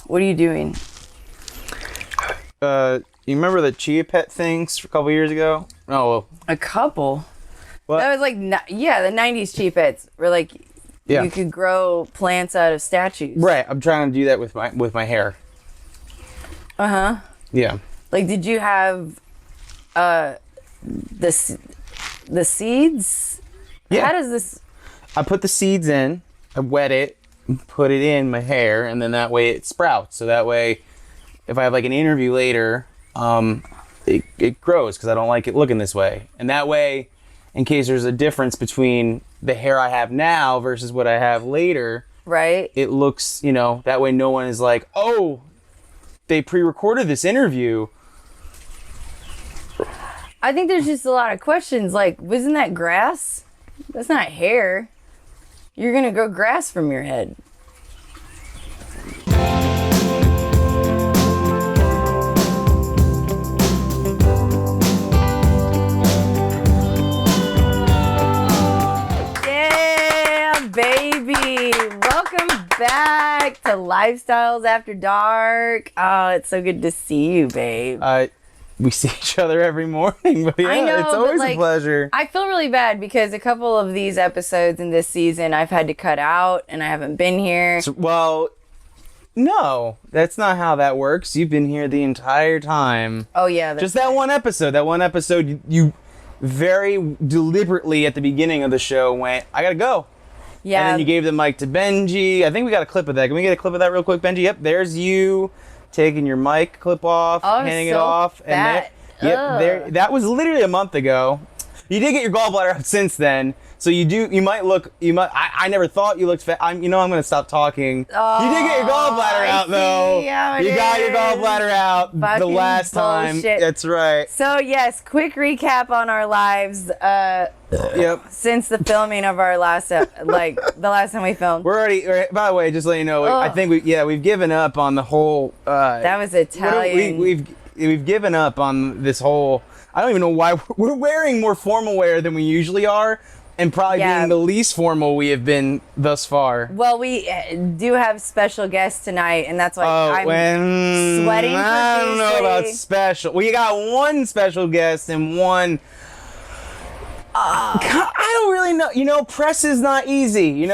What are you doing? You remember the Chia Pet things a couple years ago? Oh, well. A couple? What? That was like, yeah, the 90s Chia Pets were like, Yeah. you could grow plants out of statues. Right, I'm trying to do that with my hair. Uh-huh. Yeah. Like, did you have the seeds? Yeah. How does this... I put the seeds in, I wet it, put it in my hair, and then that way it sprouts. So that way, if I have like an interview later, it grows because I don't like it looking this way. And that way, in case there's a difference between the hair I have now versus what I have later, Right. it looks, that way no one is like, oh, they pre-recorded this interview. I think there's just a lot of questions. Like, wasn't that grass? That's not hair. You're going to grow grass from your head. Yeah, baby. Welcome back to Lifestyles After Dark. Oh, it's so good to see you, babe. We see each other every morning, but yeah, I know, it's always but, a pleasure. I feel really bad because a couple of these episodes in this season I've had to cut out and I haven't been here. Well, no, that's not how that works. You've been here the entire time. Oh, yeah. Just that one episode. That one episode, you very deliberately at the beginning of the show went, I gotta go. Yeah. And then you gave the mic to Benji. I think we got a clip of that. Can we get a clip of that real quick, Benji? Yep, there's you taking your mic clip off, handing it off. Fat. And there, that was literally a month ago. You did get your gallbladder out since then. So you I never thought you looked fat. I'm going to stop talking. Oh, you did get your gallbladder out though. You got your gallbladder out the Fucking last time. bullshit. That's right. So, yes, quick recap on our lives Yep. since the filming of our last, the last time we filmed. We're already, by the way, just letting you know, I think we've given up on the whole, that was Italian. We've given up on this whole, I don't even know why we're wearing more formal wear than we usually are, and probably being the least formal we have been thus far. Well, we do have special guests tonight, and that's why I'm sweating profusely. I don't know about special. We got one special guest and one... I don't really know. Press is not easy. Here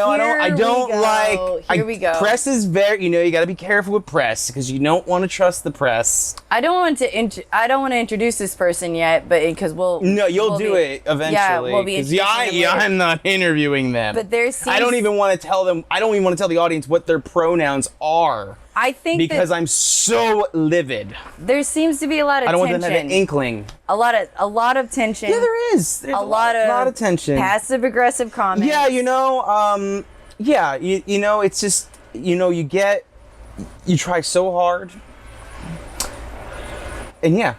we go. Press is very. You got to be careful with press because you don't want to trust the press. I don't want to introduce this person yet, but because you'll do it eventually. Yeah, we'll be introducing them later. I'm not interviewing them. But I don't even want to tell them. I don't even want to tell the audience what their pronouns are. I think because I'm so livid. There seems to be a lot of tension. I don't want them to have an inkling. A lot of tension. Yeah, there is. There's a lot of tension. Passive aggressive comments. Yeah, it's just, you try so hard. And yeah.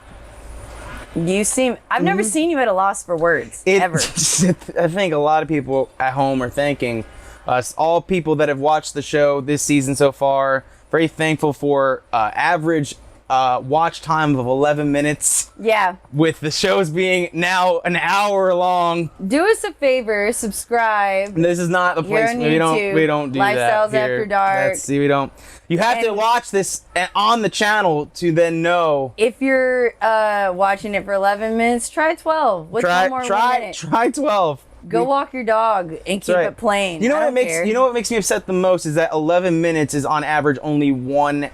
I've never seen you at a loss for words, ever. I think a lot of people at home are thanking us, all people that have watched the show this season so far. Very thankful for average watch time of 11 minutes. Yeah. With the shows being now an hour long. Do us a favor, subscribe. This is not the place where we don't do Lifestyles that here. After Dark. We don't. You have to watch this on the channel to then know. If you're watching it for 11 minutes, try 12. What's one more minute? Try 12. Go walk your dog and keep it playing. You know what makes me upset the most is that 11 minutes is on average only one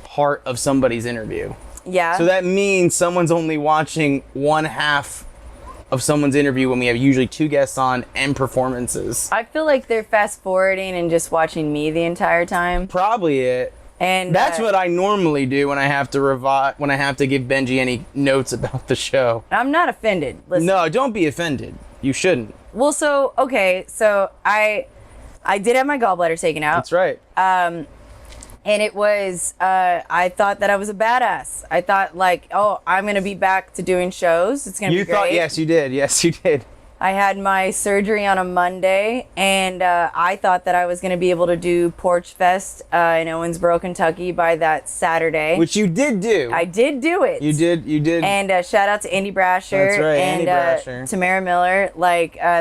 part of somebody's interview. Yeah. So that means someone's only watching one half of someone's interview when we have usually two guests on and performances. I feel like they're fast forwarding and just watching me the entire time. Probably it. And that's what I normally do when I have to when I have to give Benji any notes about the show. I'm not offended. Listen. No, don't be offended. You shouldn't. Well, so I did have my gallbladder taken out. That's right. And it was, I thought that I was a badass. I thought I'm going to be back to doing shows. It's going to be great. Yes, you did. Yes, you did. I had my surgery on a Monday, and I thought that I was going to be able to do Porch Fest in Owensboro, Kentucky by that Saturday. Which you did do. I did do it. You did. And shout out to Andy Brasher. That's right, and Andy Brasher. Tamara Miller.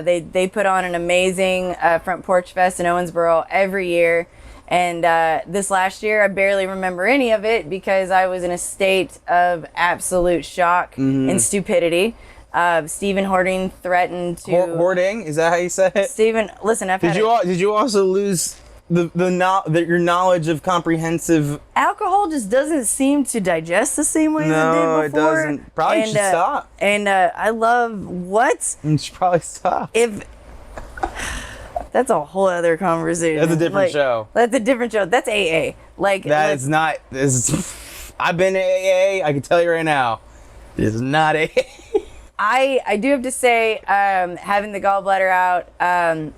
They put on an amazing Front Porch Fest in Owensboro every year. And this last year, I barely remember any of it because I was in a state of absolute shock and stupidity. Stephen Hording threatened to... Hoarding? Is that how you say it? Stephen, listen, Did you also lose your knowledge of comprehensive... Alcohol just doesn't seem to digest the same way as it did before. No, it doesn't. Probably should stop. And I love... What? You should probably stop. That's a whole other conversation. That's a different show. That's a different show. That's AA. Is not... I've been to AA. I can tell you right now. This is not AA. I do have to say, having the gallbladder out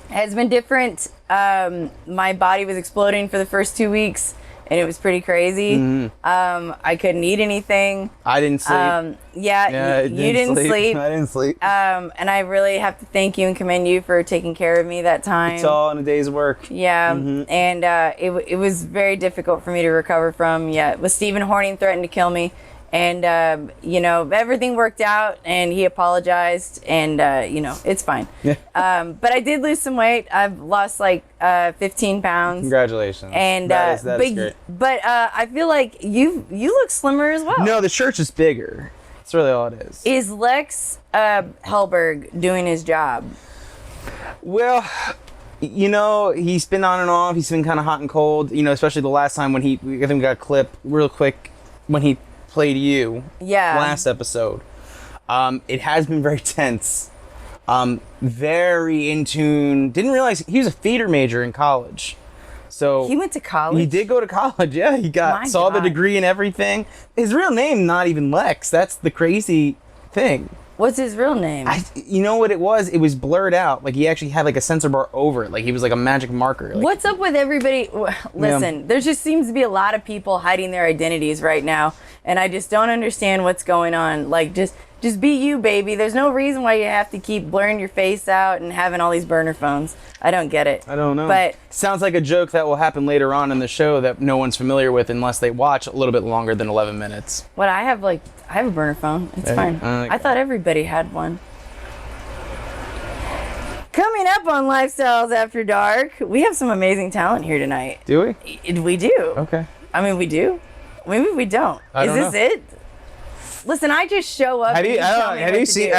has been different. My body was exploding for the first 2 weeks, and it was pretty crazy. I couldn't eat anything. I didn't sleep. You didn't sleep. I didn't sleep. And I really have to thank you and commend you for taking care of me that time. It's all in a day's work. Yeah, and it was very difficult for me to recover from. Yeah, with Stephen Hording threatened to kill me. And, everything worked out, and he apologized, and, it's fine. Yeah. But I did lose some weight. I've lost, 15 pounds. Congratulations. And, that's great. But I feel like you look slimmer as well. No, the church is bigger. That's really all it is. Is Lex Hellberg doing his job? Well... he's been on and off. He's been kind of hot and cold, especially the last time when I think we got a clip real quick when he played you last episode. It has been very tense. Very in tune. Didn't realize he was a theater major in college. So he went to college? He did go to college, yeah. He saw the degree and everything. His real name, not even Lex. That's the crazy thing. What's his real name? You know what it was? It was blurred out. He actually had a censor bar over it. He was a magic marker. What's up with everybody? Listen, there just seems to be a lot of people hiding their identities right now. And I just don't understand what's going on. Just be you, baby. There's no reason why you have to keep blurring your face out and having all these burner phones. I don't get it. I don't know. But sounds like a joke that will happen later on in the show that no one's familiar with unless they watch a little bit longer than 11 minutes. What I have a burner phone. It's fine. I thought everybody had one. Coming up on Lifestyles After Dark, we have some amazing talent here tonight. Do we? We do. Okay. I mean, we do. Maybe we don't. Is this it? Listen, I just show up. Have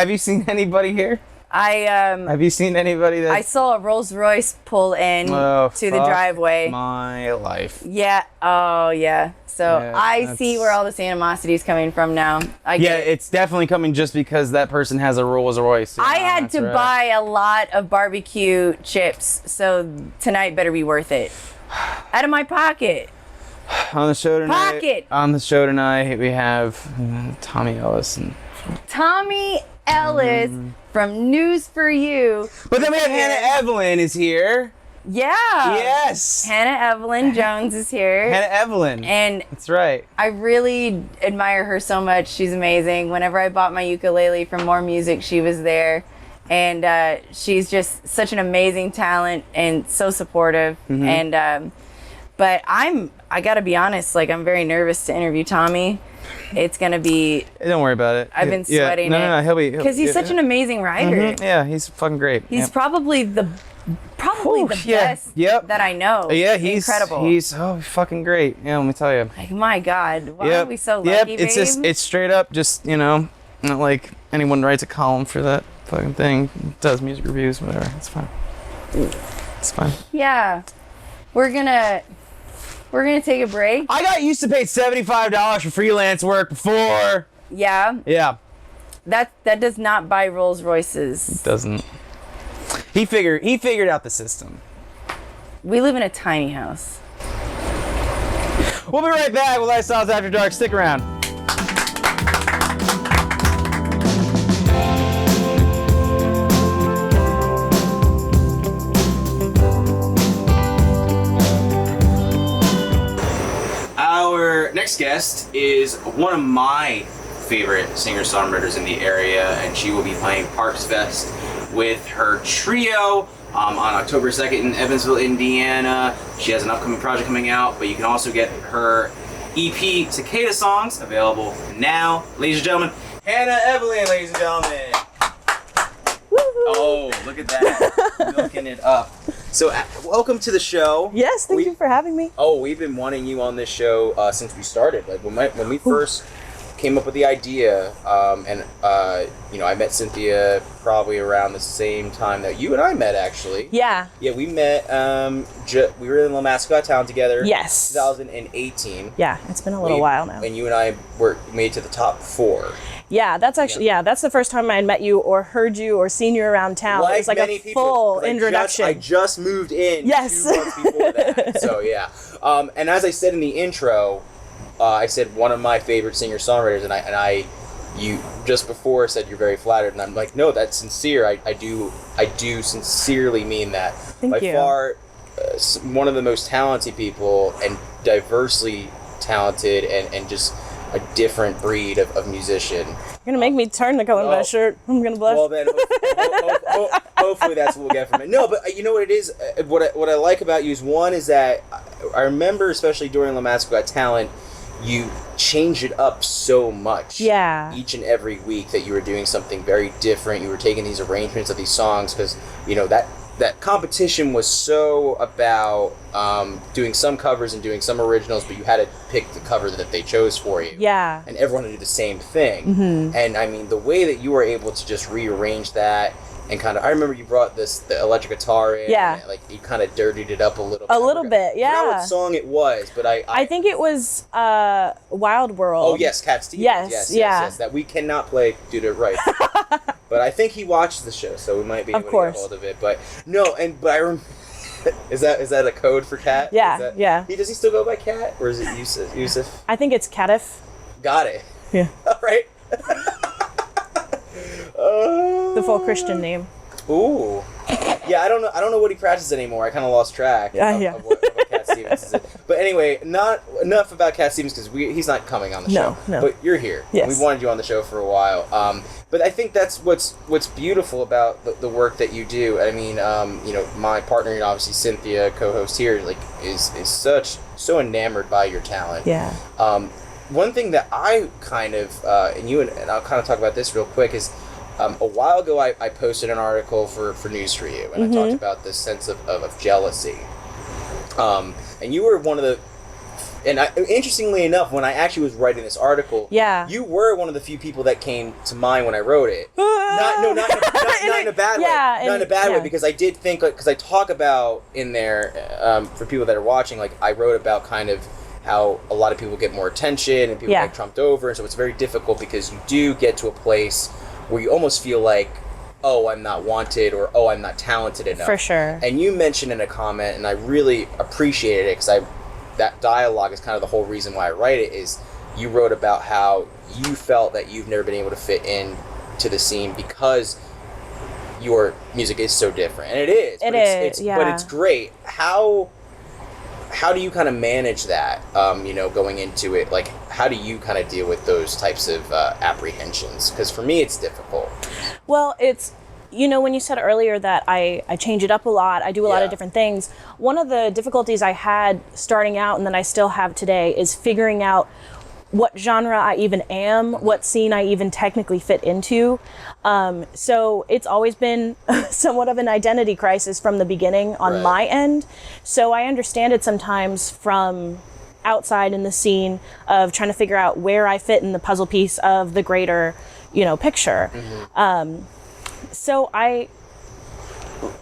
you seen anybody here? Have you seen anybody that... I saw a Rolls Royce pull in to the driveway. My life. Yeah. Oh, yeah. So I see where all this animosity is coming from now. It's definitely coming just because that person has a Rolls Royce. I had to buy a lot of barbecue chips, so tonight better be worth it. Out of my pocket. On the show tonight, we have Tommy Ellis. Tommy Ellis from News for You. But then we have Hannah Evelyn is here. Yeah. Yes. Hannah Evelyn Jones is here. Hannah Evelyn. And that's right. I really admire her so much. She's amazing. Whenever I bought my ukulele from More Music, she was there. And she's just such an amazing talent and so supportive. And but I gotta be honest, I'm very nervous to interview Tommy. It's gonna be... Don't worry about it. I've been sweating No, he'll be... Because he's such an amazing writer. Yeah, he's fucking great. He's probably the best that I know. Yeah, he's incredible. He's fucking great. Yeah, let me tell you. My God, why are we so lucky, babe? It's straight up just, not like anyone writes a column for that fucking thing. Does music reviews, whatever. It's fine. It's fine. Yeah. We're gonna take a break. I got used to pay $75 for freelance work before. Yeah. Yeah. That does not buy Rolls Royces. It doesn't. He figured out the system. We live in a tiny house. We'll be right back with Lifestyles After Dark. Stick around. Our next guest is one of my favorite singer-songwriters in the area, and she will be playing Parks Fest with her trio on October 2nd in Evansville, Indiana. She has an upcoming project coming out, but you can also get her EP, Cicada Songs, available now. Ladies and gentlemen, Hannah Evelyn, ladies and gentlemen. Woo-hoo. Oh, look at that. Milking it up. So, welcome to the show. Yes, thank you for having me. Oh, we've been wanting you on this show since we started. Like when we first came up with the idea, I met Cynthia probably around the same time that you and I met, actually. Yeah. Yeah, we met. We were in La Mascot Town together. Yes. 2018. Yeah, it's been a little while now. And you and I were made it to the top 4. Yeah, that's actually that's the first time I had met you or heard you or seen you around town. It was like a full introduction. I just moved in 2 months before that. So yeah. And as I said in the intro, I said one of my favorite singer-songwriters, and you just before said you're very flattered, and I'm like, no, that's sincere. I do sincerely mean that. Thank you. By far, one of the most talented people, and diversely talented, and just a different breed of musician. You're gonna make me turn the color of my shirt. I'm gonna blush. Well, then, hopefully that's what we'll get from it. No, but you know what it is? What I like about you is that I remember, especially during La Mascot Talent, you changed it up so much. Yeah. Each and every week that you were doing something very different. You were taking these arrangements of these songs because, that competition was so about doing some covers and doing some originals, but you had to pick the cover that they chose for you. Yeah. And everyone would do the same thing. Mm-hmm. And I mean, the way that you were able to just rearrange that and kind of, I remember you brought the electric guitar in. Yeah. And, like, you kind of dirtied it up a little bit. A little bit, yeah. I forgot what song it was, but I think it was Wild World. Oh, yes, Cat Stevens. Yes. That we cannot play due to rights. But I think he watched the show, so we might be able to get a hold of it. But no, but I remember. Is that a code for Cat? Yeah, yeah. Does he still go by Cat, or is it Yusuf? I think it's Catif. Got it. Yeah. All right. The full Christian name. Ooh. Yeah, I don't know what he practices anymore. I kind of lost track of what Cat Stevens is. But anyway, not enough about Cat Stevens because he's not coming on the show. No. But you're here. Yes. We wanted you on the show for a while. But I think that's what's beautiful about the work that you do. I mean, my partner, obviously Cynthia, co-host here, like is so enamored by your talent. Yeah. One thing that I kind of and I'll kind of talk about this real quick is. A while ago, I posted an article for News for You, and I talked about this sense of jealousy. And you were one of the, interestingly enough, when I actually was writing this article, you were one of the few people that came to mind when I wrote it. Not in a bad way. Not in a bad way, because I did think, because I talk about in there, for people that are watching, like I wrote about kind of how a lot of people get more attention and people get trumped over, and so it's very difficult because you do get to a place where you almost feel like, oh, I'm not wanted, or oh, I'm not talented enough. For sure. And you mentioned in a comment, and I really appreciated it, because that dialogue is kind of the whole reason why I write it, is you wrote about how you felt that you've never been able to fit in to the scene because your music is so different. And it is. But it's great. How do you kind of manage that, going into it? Like, how do you kind of deal with those types of apprehensions? Because for me, it's difficult. Well, it's, when you said earlier that I change it up a lot, I do a lot of different things. One of the difficulties I had starting out, and that I still have today, is figuring out what genre I even am, what scene I even technically fit into. So it's always been somewhat of an identity crisis from the beginning on my end. So I understand it sometimes from outside in the scene of trying to figure out where I fit in the puzzle piece of the greater, picture. So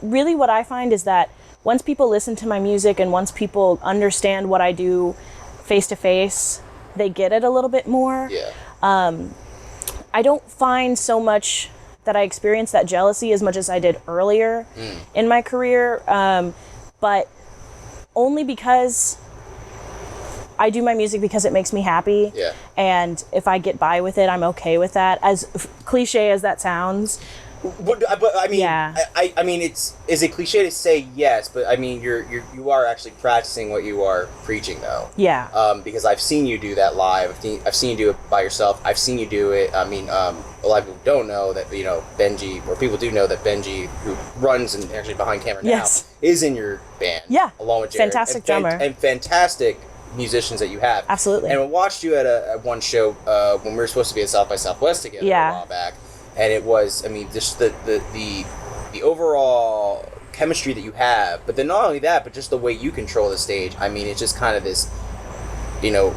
what I find is that once people listen to my music and once people understand what I do face to face, they get it a little bit more. I don't find so much that I experience that jealousy as much as I did earlier in my career, but only because I do my music because it makes me happy. And if I get by with it, I'm okay with that. As cliche as that sounds. But I mean, I mean, is it cliche to say yes? But I mean, you are actually practicing what you are preaching, though. Because I've seen you do that live. I've seen you do it by yourself. I've seen you do it. I mean, a lot of people don't know that Benji, or people do know that Benji, who runs and actually behind camera now, is in your band. Along with Jared. Fantastic drummer and fantastic musicians that you have. Absolutely. And we watched you at one show when we were supposed to be at South by Southwest together a while back. And it was, I mean, just the the overall chemistry that you have, but then not only that, but just the way you control the stage. I mean, it's just kind of this, you know,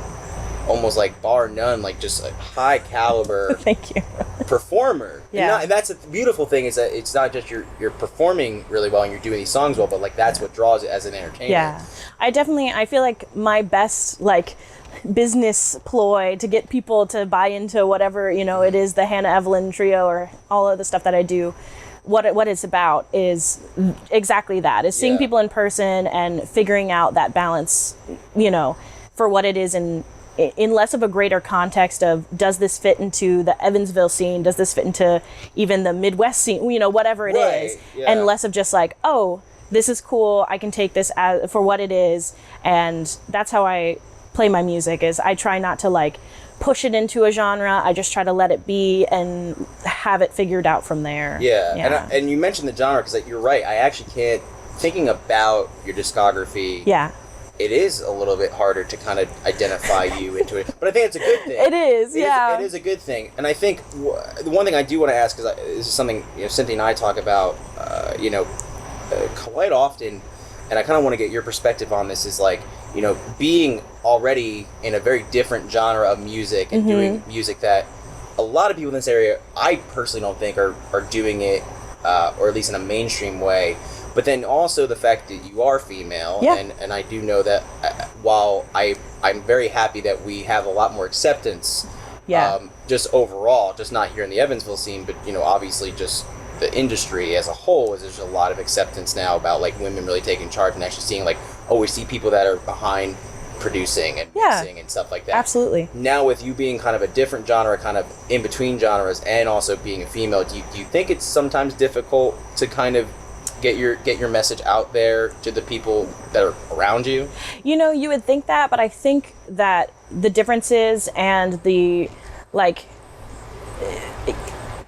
almost like bar none, like just a high caliber Thank you. performer. Yeah. And that's the beautiful thing, is that it's not just you're performing really well and you're doing these songs well, but like that's what draws it as an entertainer. Yeah. I feel like my best like business ploy to get people to buy into whatever, you know, it is the Hannah Evelyn trio or all of the stuff that I do. What it's about is exactly that, is seeing people in person and figuring out that balance, you know, for what it is in less of a greater context of, does this fit into the Evansville scene? Does this fit into even the Midwest scene? You know, whatever it is. Yeah. And less of just like, oh, this is cool. I can take this as, for what it is. And that's how I play my music, is I try not to like push it into a genre. I just try to let it be and have it figured out from there. Yeah. And you mentioned the genre, because you're right. I actually can't, thinking about your discography. Yeah. It is a little bit harder to kind of identify you into it, but I think it's a good thing. It is, yeah. It is a good thing, and I think the one thing I do want to ask, because this is something, you know, Cynthia and I talk about, you know, quite often, and I kind of want to get your perspective on this. Is like, you know, being already in a very different genre of music and doing music that a lot of people in this area, I personally don't think are doing it, or at least in a mainstream way. But then also the fact that you are female, and I do know that while I'm very happy that we have a lot more acceptance, just overall, just not here in the Evansville scene, but, you know, obviously just the industry as a whole, is there's a lot of acceptance now about like women really taking charge and actually seeing like, oh, we see people that are behind producing and mixing and stuff like that. Absolutely. Now with you being kind of a different genre, kind of in between genres, and also being a female, do you think it's sometimes difficult to kind of get your message out there to the people that are around you? You know, you would think that, but I think that the differences and the like,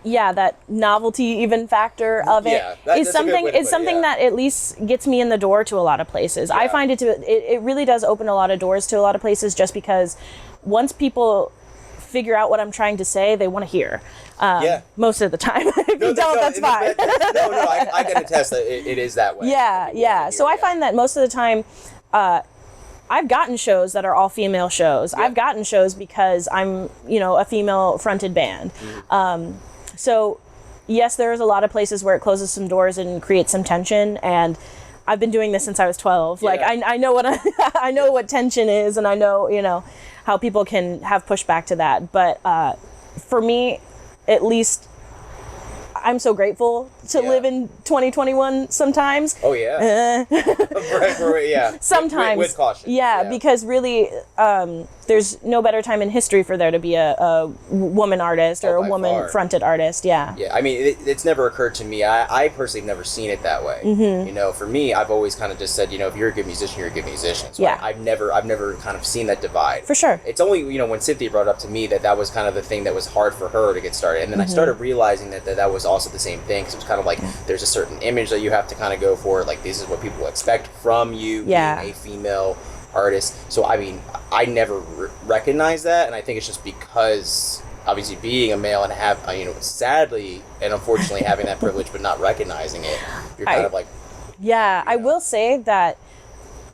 that novelty even factor of it is something that at least gets me in the door to a lot of places. I find it really does open a lot of doors to a lot of places, just because once people figure out what I'm trying to say, they want to hear. Most of the time. If you don't, that's fine. I can attest that it is that way. So I find that most of the time, I've gotten shows that are all female shows. I've gotten shows because I'm, you know, a female fronted band. So yes, there's a lot of places where it closes some doors and creates some tension, and I've been doing this since I was 12. Like I know what I know what tension is, and I know, you know, how people can have pushback to that. But for me, at least, I'm so grateful to live in 2021 sometimes. Oh yeah. Right. Sometimes. With caution. Because really, there's no better time in history for there to be a woman artist or a woman fronted artist. Yeah. I mean, it's never occurred to me. I personally have never seen it that way. You know, for me, I've always kind of just said, you know, if you're a good musician, you're a good musician. So I've never kind of seen that divide. For sure. It's only, you know, when Cynthia brought up to me that was kind of the thing that was hard for her to get started, and then I started realizing that was also the same thing, because it was kind of like there's a certain image that you have to kind of go for, like this is what people expect from you being a female artist. So I mean, I never recognized that, and I think it's just because obviously being a male and have, you know, sadly and unfortunately having that privilege but not recognizing it, you're kind of like I will say that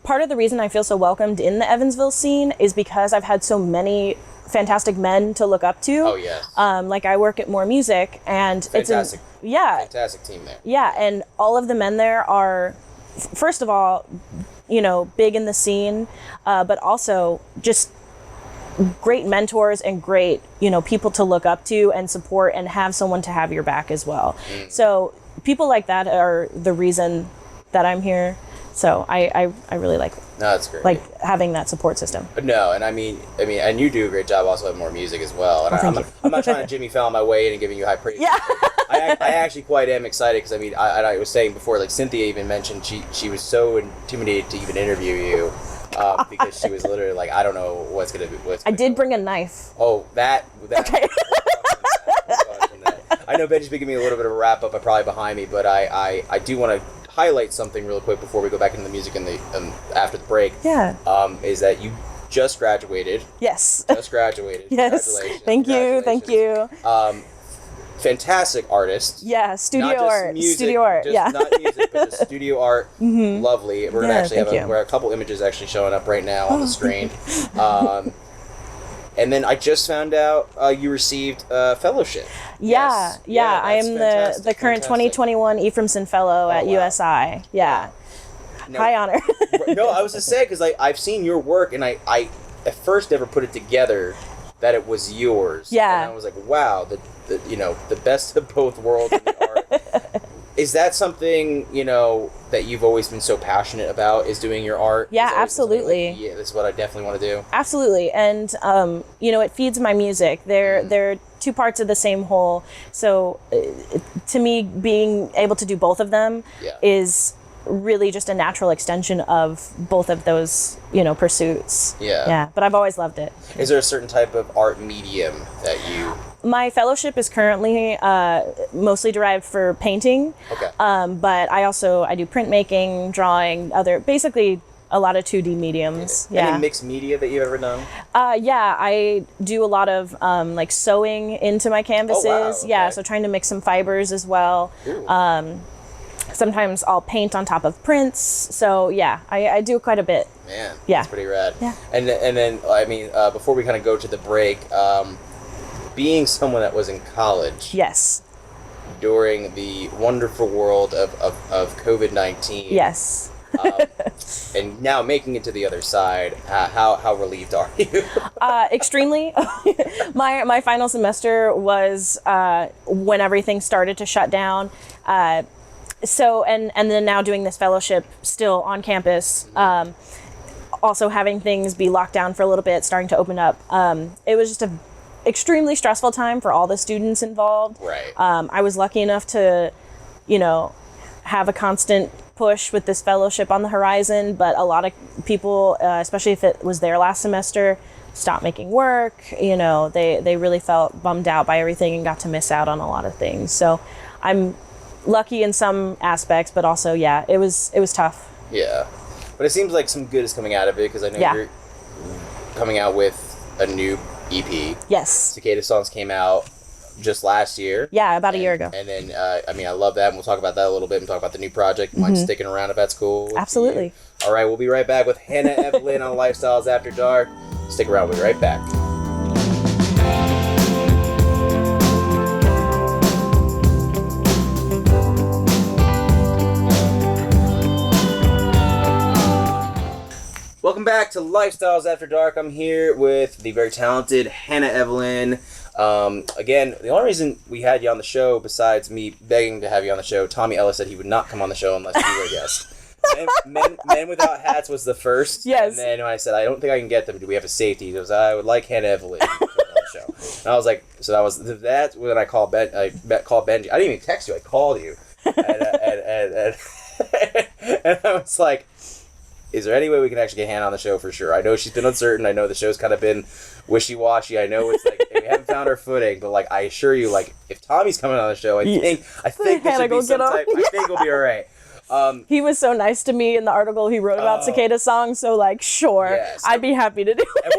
part of the reason I feel so welcomed in the Evansville scene is because I've had so many fantastic men to look up to. Oh yes. Like I work at More Music, and fantastic. Fantastic team there. Yeah, and all of the men there are, first of all, you know, big in the scene, but also just great mentors and great, you know, people to look up to and support and have someone to have your back as well. So people like that are the reason that I'm here. So I really like that's great. Like having that support system. No, and I mean, and you do a great job also at More Music as well. And I'm not trying to Jimmy Fallon my way in and giving you high praise. Yeah. I actually quite am excited, because I mean, I was saying before, like Cynthia even mentioned she was so intimidated to even interview you, because she was literally like, I don't know what's gonna be. I did bring a knife. Oh, that. Okay. I know Benji's been giving me a little bit of a wrap up, probably behind me, but I do want to highlight something real quick before we go back into the music and after the break. Yeah. Is that you just graduated? Yes. Just graduated. Yes. Congratulations. Thank you. fantastic artist. Yeah, studio Not just art. music, Studio art. just Yeah. not music, but just studio art. Lovely. We're gonna Yeah, actually thank you. we're a couple images actually showing up right now on the screen. And then I just found out you received a fellowship. Yeah, yeah. I that's am fantastic, the current fantastic. 2021 Ephraimson Fellow at wow. USI. Yeah. No, High honor. no, I was just saying because I've seen your work and I at first never put it together that it was yours. Yeah. And I was like, wow, the best of both worlds in the art. Is that something, that you've always been so passionate about, is doing your art? Yeah, Is that absolutely. like, yeah, this is what I definitely want to do. Absolutely. And, it feeds my music. They're two parts of the same whole. So to me, being able to do both of them Yeah. is really just a natural extension of both of those, pursuits. Yeah. Yeah. But I've always loved it. Is there a certain type of art medium that you... My fellowship is currently mostly derived for painting. Okay. But I do printmaking, drawing, basically a lot of 2D mediums. Yeah. Any mixed media that you've ever done? Yeah, I do a lot of like sewing into my canvases. Oh, wow, Yeah, okay. so trying to mix some fibers as well. Ooh. Sometimes I'll paint on top of prints. So yeah, I do quite a bit. Man, Yeah. that's pretty rad. Yeah. And then, I mean, before we kind of go to the break, being someone that was in college Yes. during the wonderful world of COVID-19, Yes. and now making it to the other side, how relieved are you? Extremely. My final semester was when everything started to shut down. So and then now doing this fellowship still on campus. Also having things be locked down for a little bit, starting to open up. It was just a extremely stressful time for all the students involved. Right. I was lucky enough to, have a constant push with this fellowship on the horizon, but a lot of people, especially if it was their last semester, stopped making work. They really felt bummed out by everything and got to miss out on a lot of things. So I'm lucky in some aspects, but also, yeah, it was tough. Yeah. But it seems like some good is coming out of it, because I know Yeah. you're coming out with a new EP. Yes. Cicada Songs came out just last year. Yeah, about a year ago. And then, I love that, and we'll talk about that a little bit and talk about the new project. Mind sticking around if that's cool with Absolutely. you. All right, we'll be right back with Hannah Evelyn on Lifestyles After Dark. Stick around, we'll be right back. Welcome back to Lifestyles After Dark. I'm here with the very talented Hannah Evelyn. Again, the only reason we had you on the show, besides me begging to have you on the show, Tommy Ellis said he would not come on the show unless you were a guest. Men Without Hats was the first. Yes. And then when I said, I don't think I can get them, do we have a safety? He goes, I would like Hannah Evelyn to come on the show. And I was like, that's when I called called Benji. I didn't even text you, I called you. And I was like, is there any way we can actually get Hannah on the show for sure? I know she's been uncertain. I know the show's kind of been wishy-washy. I know it's like we haven't found our footing, but I assure you, if Tommy's coming on the show, I think there Hannah, should go be some get on. type. I think we'll be all right. He was so nice to me in the article he wrote about Cicada Songs, so sure, Yes. I'd be happy to do it. And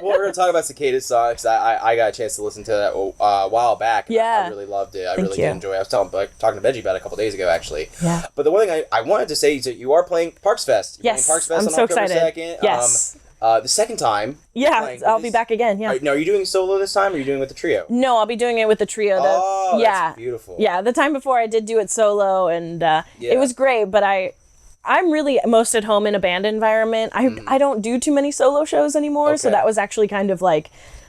we're going to talk about Cicada Songs. I got a chance to listen to that a while back. Yeah. I really loved it. I Thank really you. did enjoy it. I was talking to Benji about it a couple days ago, actually. Yeah. But the one thing I wanted to say is that you are playing Parks Fest. You're Yes, playing Parks Fest I'm on so October excited. 2nd. Yes. The second time. you're Yeah, playing I'll with be this- back again, yeah. Now, are you doing solo this time, or are you doing it with the trio? No, I'll be doing it with the trio. Oh, yeah, that's beautiful. Yeah, the time before I did do it solo, and it was great, but I'm really most at home in a band environment. I don't do too many solo shows anymore, so Okay. that was actually kind of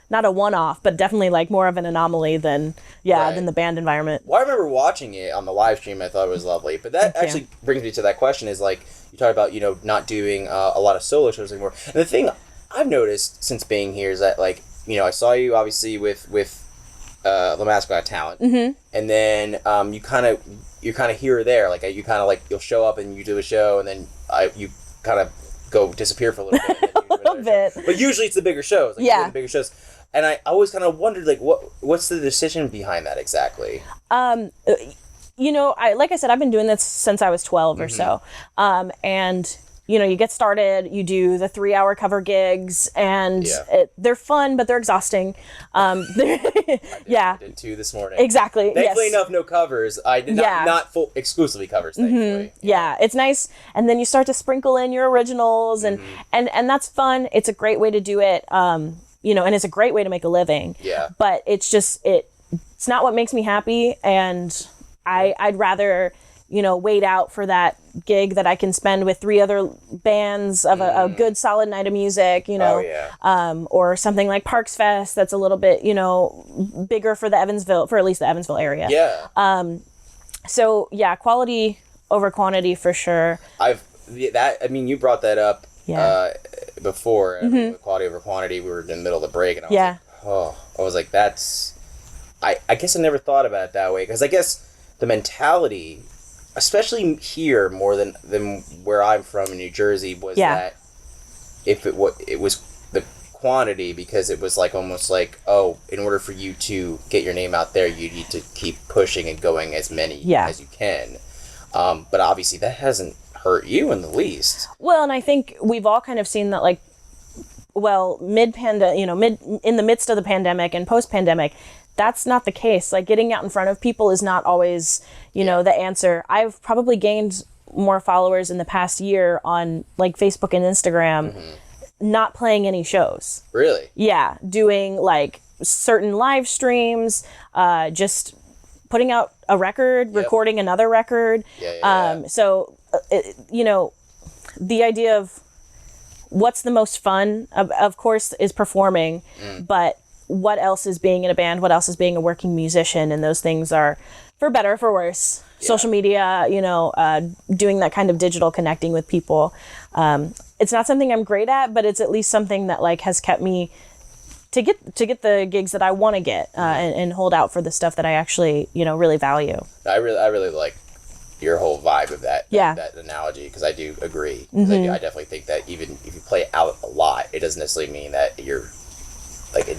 not a one-off, but definitely more of an anomaly than Right. the band environment. Well, I remember watching it on the live stream. I thought it was lovely. But that Thank you. actually brings me to that question is you talk about, not doing a lot of solo shows anymore. And the thing I've noticed since being here is that, I saw you obviously with La Mascot Talent. Mm-hmm. And then you're kind of here or there. You kind of you'll show up and you do a show, and then you kind of go disappear for a little bit. And then you do A little another show. bit. But usually it's the bigger shows. You're Yeah. doing the bigger shows. And I always kind of wondered, what's the decision behind that exactly? Like I said, I've been doing this since I was 12 or so. And you get started, you do the 3-hour cover gigs, and they're fun, but they're exhausting. I did 2 this morning. Exactly. Thankfully enough, no covers. I did not full exclusively covers, thankfully. Yeah, it's nice. And then you start to sprinkle in your originals, and that's fun. It's a great way to do it. And it's a great way to make a living. Yeah. But it's just, it's not what makes me happy. And I'd rather, wait out for that gig that I can spend with 3 other bands of a good solid night of music, or something like Parks Fest that's a little bit, bigger for at least the Evansville area. Yeah. So yeah, quality over quantity for sure. You brought that up before. Quality over quantity. We were in the middle of the break, and I was like, I guess I never thought about it that way, because I guess the mentality, especially here more than where I'm from in New Jersey, was that if it was the quantity, because it was like almost like, oh, in order for you to get your name out there, you need to keep pushing and going as many as you can. But obviously that hasn't hurt you in the least. Well, and I think we've all kind of seen that, like, well, in the midst of the pandemic and post-pandemic, that's not the case. Like, getting out in front of people is not always, the answer. I've probably gained more followers in the past year on like Facebook and Instagram, not playing any shows. Really? Yeah. Doing like certain live streams, just putting out a record, recording another record. So, the idea of what's the most fun, of course, is performing, but what else is being in a band, what else is being a working musician, and those things are, for better or for worse. Social media, doing that kind of digital connecting with people. It's not something I'm great at, but it's at least something that like has kept me to get the gigs that I want to get, and hold out for the stuff that I actually, really value. I really like your whole vibe of that analogy, because I do agree. I definitely think that even if you play out a lot, it doesn't necessarily mean that you're like, it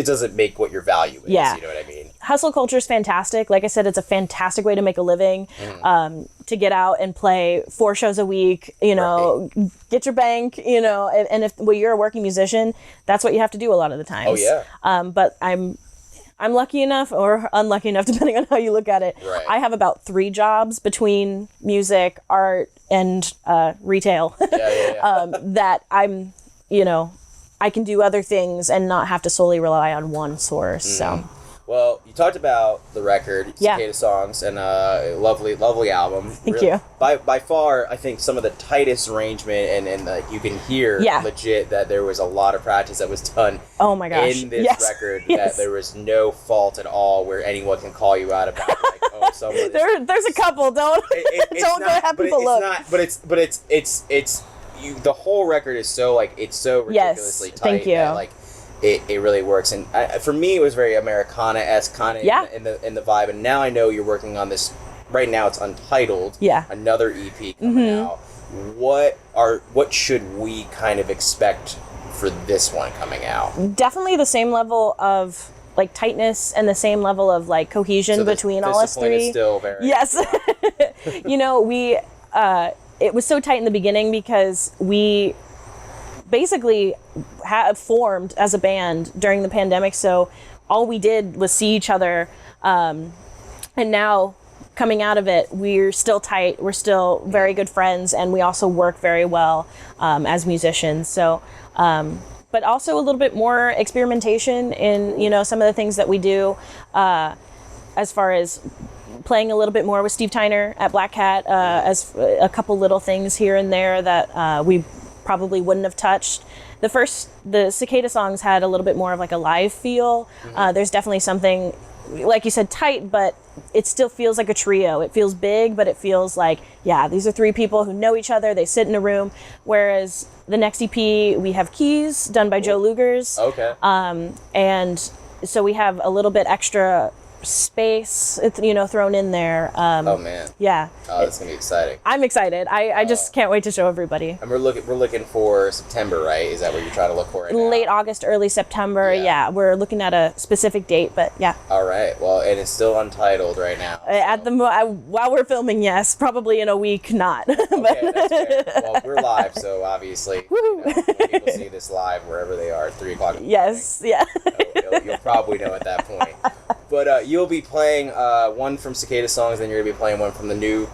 doesn't make what your value is. Yeah. You know what I mean? Hustle culture is fantastic. Like I said, it's a fantastic way to make a living, to get out and play 4 shows a week, get your bank, and if you're a working musician, that's what you have to do a lot of the times. Oh yeah. But I'm lucky enough, or unlucky enough, depending on how you look at it. Right. I have about 3 jobs between music, art, and retail. That I'm, I can do other things and not have to solely rely on one source. So, well, you talked about the record, Cicada Songs, and lovely album. Thank you. By far, I think some of the tightest arrangement, and like you can hear legit that there was a lot of practice that was done. Oh my gosh. In this record, that there was no fault at all where anyone can call you out about, like, oh, someone. There's a couple. Don't go have people look. It's the whole record is so ridiculously tight. Thank you. That, like, it really works, and for me it was very Americana-esque kind of in the vibe. And now I know you're working on this right now. It's untitled. Another EP coming out. What should we kind of expect for this one coming out? Definitely the same level of like tightness and the same level of like cohesion between all us 3. Is still very we it was so tight in the beginning because we basically have formed as a band during the pandemic. So all we did was see each other. And now coming out of it, we're still tight. We're still very good friends. And we also work very well as musicians. So, but also a little bit more experimentation in, some of the things that we do, as far as playing a little bit more with Steve Tyner at Black Cat, as a couple little things here and there that we probably wouldn't have touched. The Cicada Songs had a little bit more of like a live feel. There's definitely something, like you said, tight, but it still feels like a trio. It feels big, but it feels like, these are 3 people who know each other. They sit in a room. Whereas the next EP, we have keys done by Joe Lugers. Okay. And so we have a little bit extra space, it's, thrown in there. Oh man. Yeah. Oh, that's gonna be exciting. I'm excited. I just can't wait to show everybody. And we're looking for September, right? Is that what you're trying to look for right now? Late August, early September. Yeah. We're looking at a specific date, but yeah. All right. Well, and it's still untitled right now. At the while we're filming, yes. Probably in a week, not. Okay, that's fair. Well, we're live, so obviously, when people see this live wherever they are at 3 o'clock. In the Yes. Yeah. morning, you'll probably know at that point. But you'll be playing one from Cicada Songs, then you're gonna be playing one from the new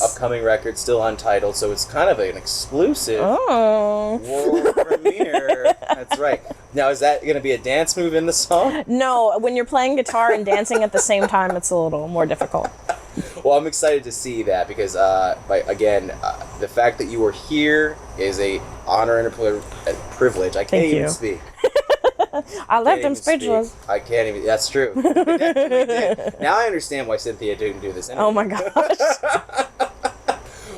upcoming record, still untitled. So it's kind of an exclusive world premiere. That's right. Now, is that gonna be a dance move in the song? No, when you're playing guitar and dancing at the same time, it's a little more difficult. Well, I'm excited to see that because, the fact that you are here is a honor and a privilege. I can't Thank even you. speak. I left them speechless. I can't even. That's true. I definitely did. Now I understand why Cynthia didn't do this anyway. Oh my gosh.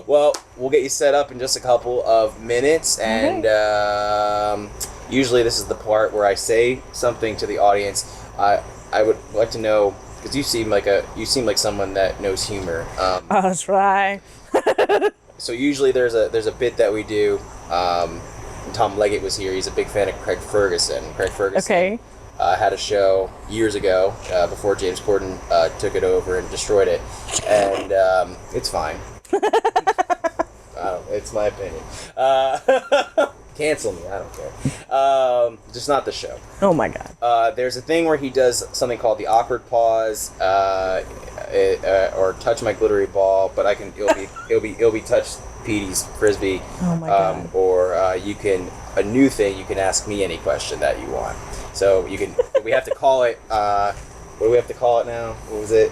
Well, we'll get you set up in just a couple of minutes, and usually this is the part where I say something to the audience. I would like to know, because you seem like someone that knows humor. That's right. So usually there's a bit that we do. Tom Leggett was here. He's a big fan of Craig Ferguson. Craig Ferguson had a show years ago before James Corden took it over and destroyed it, and it's fine. It's my opinion. Cancel me. I don't care. Just not the show. Oh my god. There's a thing where he does something called the awkward pause, or touch my glittery ball, but it'll be touch Petey's frisbee. Oh my god. Or a new thing, you can ask me any question that you want. So we have to call it. What do we have to call it now? What was it?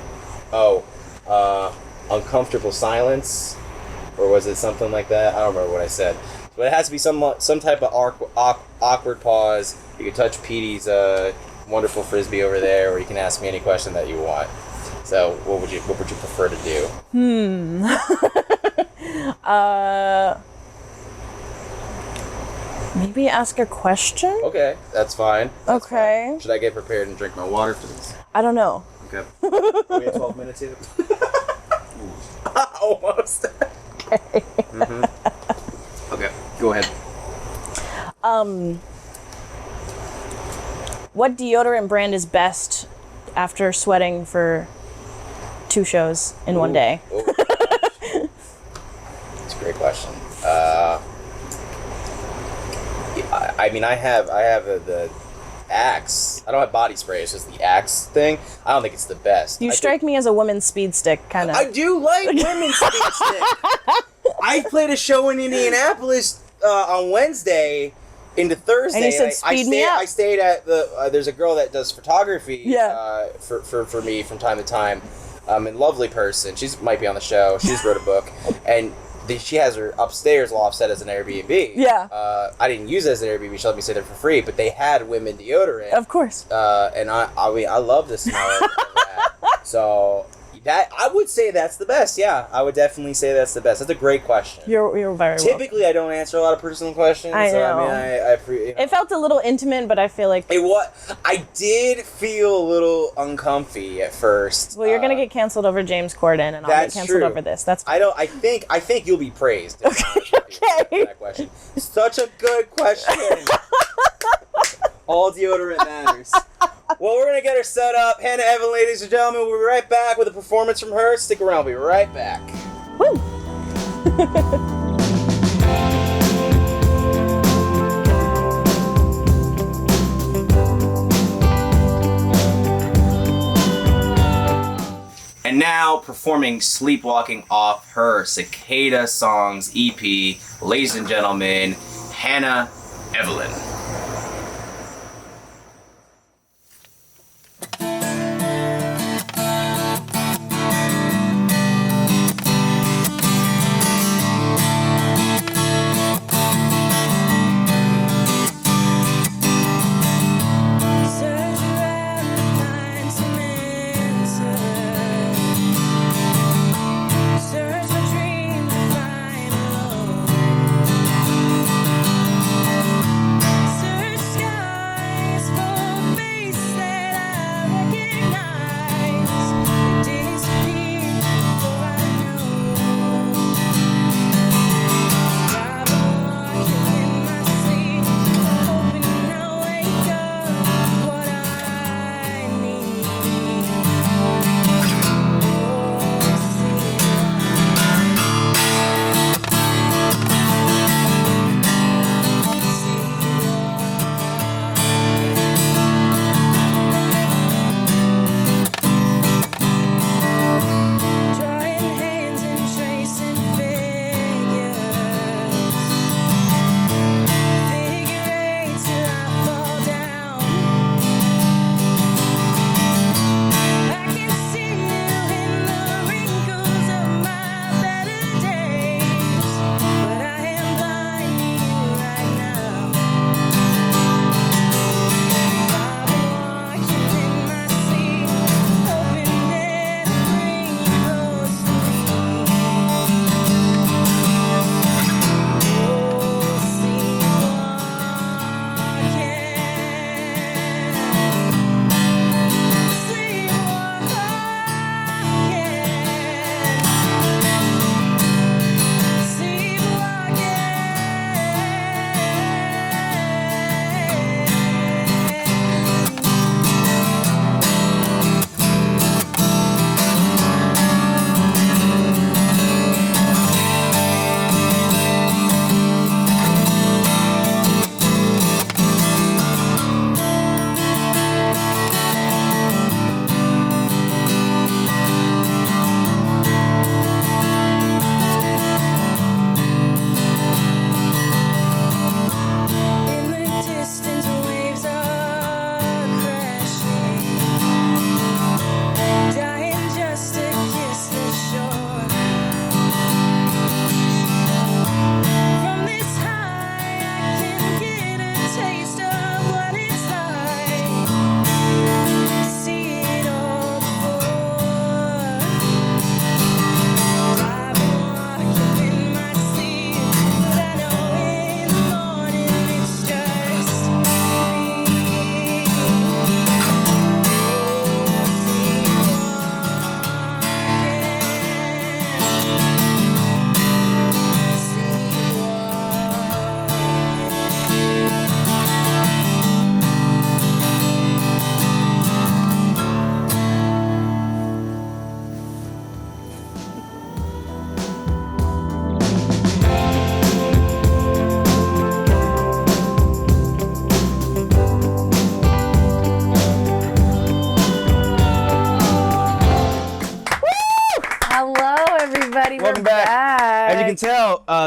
Uncomfortable silence, or was it something like that? I don't remember what I said. But it has to be some type of awkward pause. You can touch Petey's wonderful frisbee over there, or you can ask me any question that you want. So, what would you prefer to do? Maybe ask a question? Okay, that's fine. That's Okay. fine. Should I get prepared and drink my water for this? I don't know. Okay. We have 12 minutes here. Almost. Okay. Okay, go ahead. What deodorant brand is best after sweating for 2 shows in one day? That's a great question. I have the Axe. I don't have body spray. It's just the Axe thing. I don't think it's the best. You strike me as a woman's speed stick, kind of. I do like women's speed stick. I played a show in Indianapolis on Wednesday into Thursday. And you said, "Speed me up." I stayed at the. There's a girl that does photography. Yeah. For me from time to time, and lovely person. She might be on the show. She just wrote a book, and she has her upstairs loft set as an Airbnb. Yeah. I didn't use it as an Airbnb. She let me stay there for free, but they had women deodorant. Of course. And I love the smell of that. So that I would say that's the best. Yeah, I would definitely say that's the best. That's a great question. You're very Typically, I don't answer a lot of personal questions. I know. So, I mean, It felt a little intimate, but I feel like... I did feel a little uncomfy at first. Well, you're going to get canceled over James Corden, and I'll get canceled over this. That's fine. I think you'll be praised. Okay. That question. Such a good question. All deodorant matters. Well, we're going to get her set up. Hannah Evelyn, ladies and gentlemen, we'll be right back with a performance from her. Stick around. We'll be right back. Woo! And now, performing Sleepwalking off her Cicada Songs EP, ladies and gentlemen, Hannah Evelyn.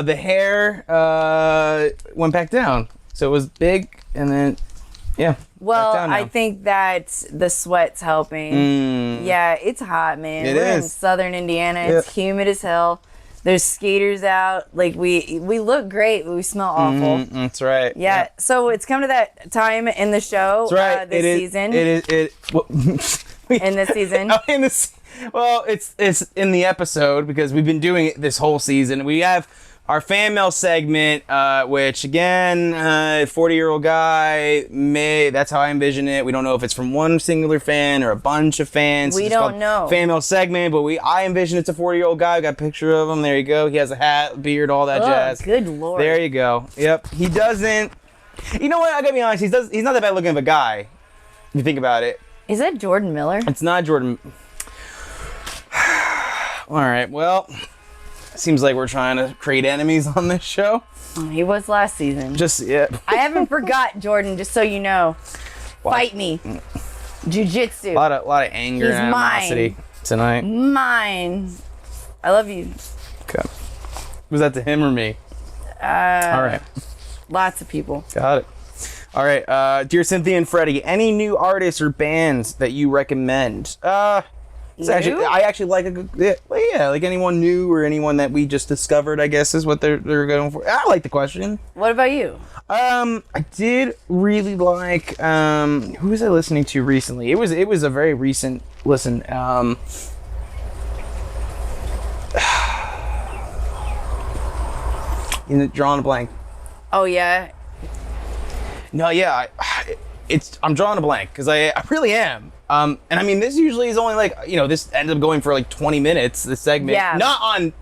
The hair went back down. So it was big, and then, yeah. Well, back down now. I think that the sweat's helping. Yeah, it's hot, man. It We're in is. southern Indiana. It's humid as hell. There's skaters out. Like, we look great, but we smell awful. That's right. Yeah. So it's come to that time in the show. That's right. This season. In this season. Oh, in this. Well, it's in the episode because we've been doing it this whole season. We have our fan mail segment, which again, 40-year-old guy, that's how I envision it. We don't know if it's from one singular fan or a bunch of fans. We It's don't called know. Fan mail segment, but I envision it's a 40-year-old guy. We got a picture of him. There you go. He has a hat, beard, all that Oh, jazz. good Lord. There you go. Yep. He doesn't. You know what? I gotta be honest. He's not that bad looking of a guy. If you think about it. Is that Jordan Miller? It's not Jordan. All right. Well, seems like we're trying to create enemies on this show. He was last season. Just yeah. I haven't forgot, Jordan, just so you know. Fight me. Jiu-jitsu. A lot of anger He's and animosity tonight. Mine. I love you. Okay. Was that to him or me? All right. Lots of people. Got it. All right. Dear Cynthia and Freddie, any new artists or bands that you recommend? I actually like a good, like anyone new or anyone that we just discovered, I guess is what they're going for. I like the question. What about you? I did really like, who was I listening to recently? It was a very recent listen. Drawing a blank. Oh, yeah. No, yeah, I'm drawing a blank because I really am. And I mean, this usually is only like, this ended up going for like 20 minutes, this segment. Yeah. Not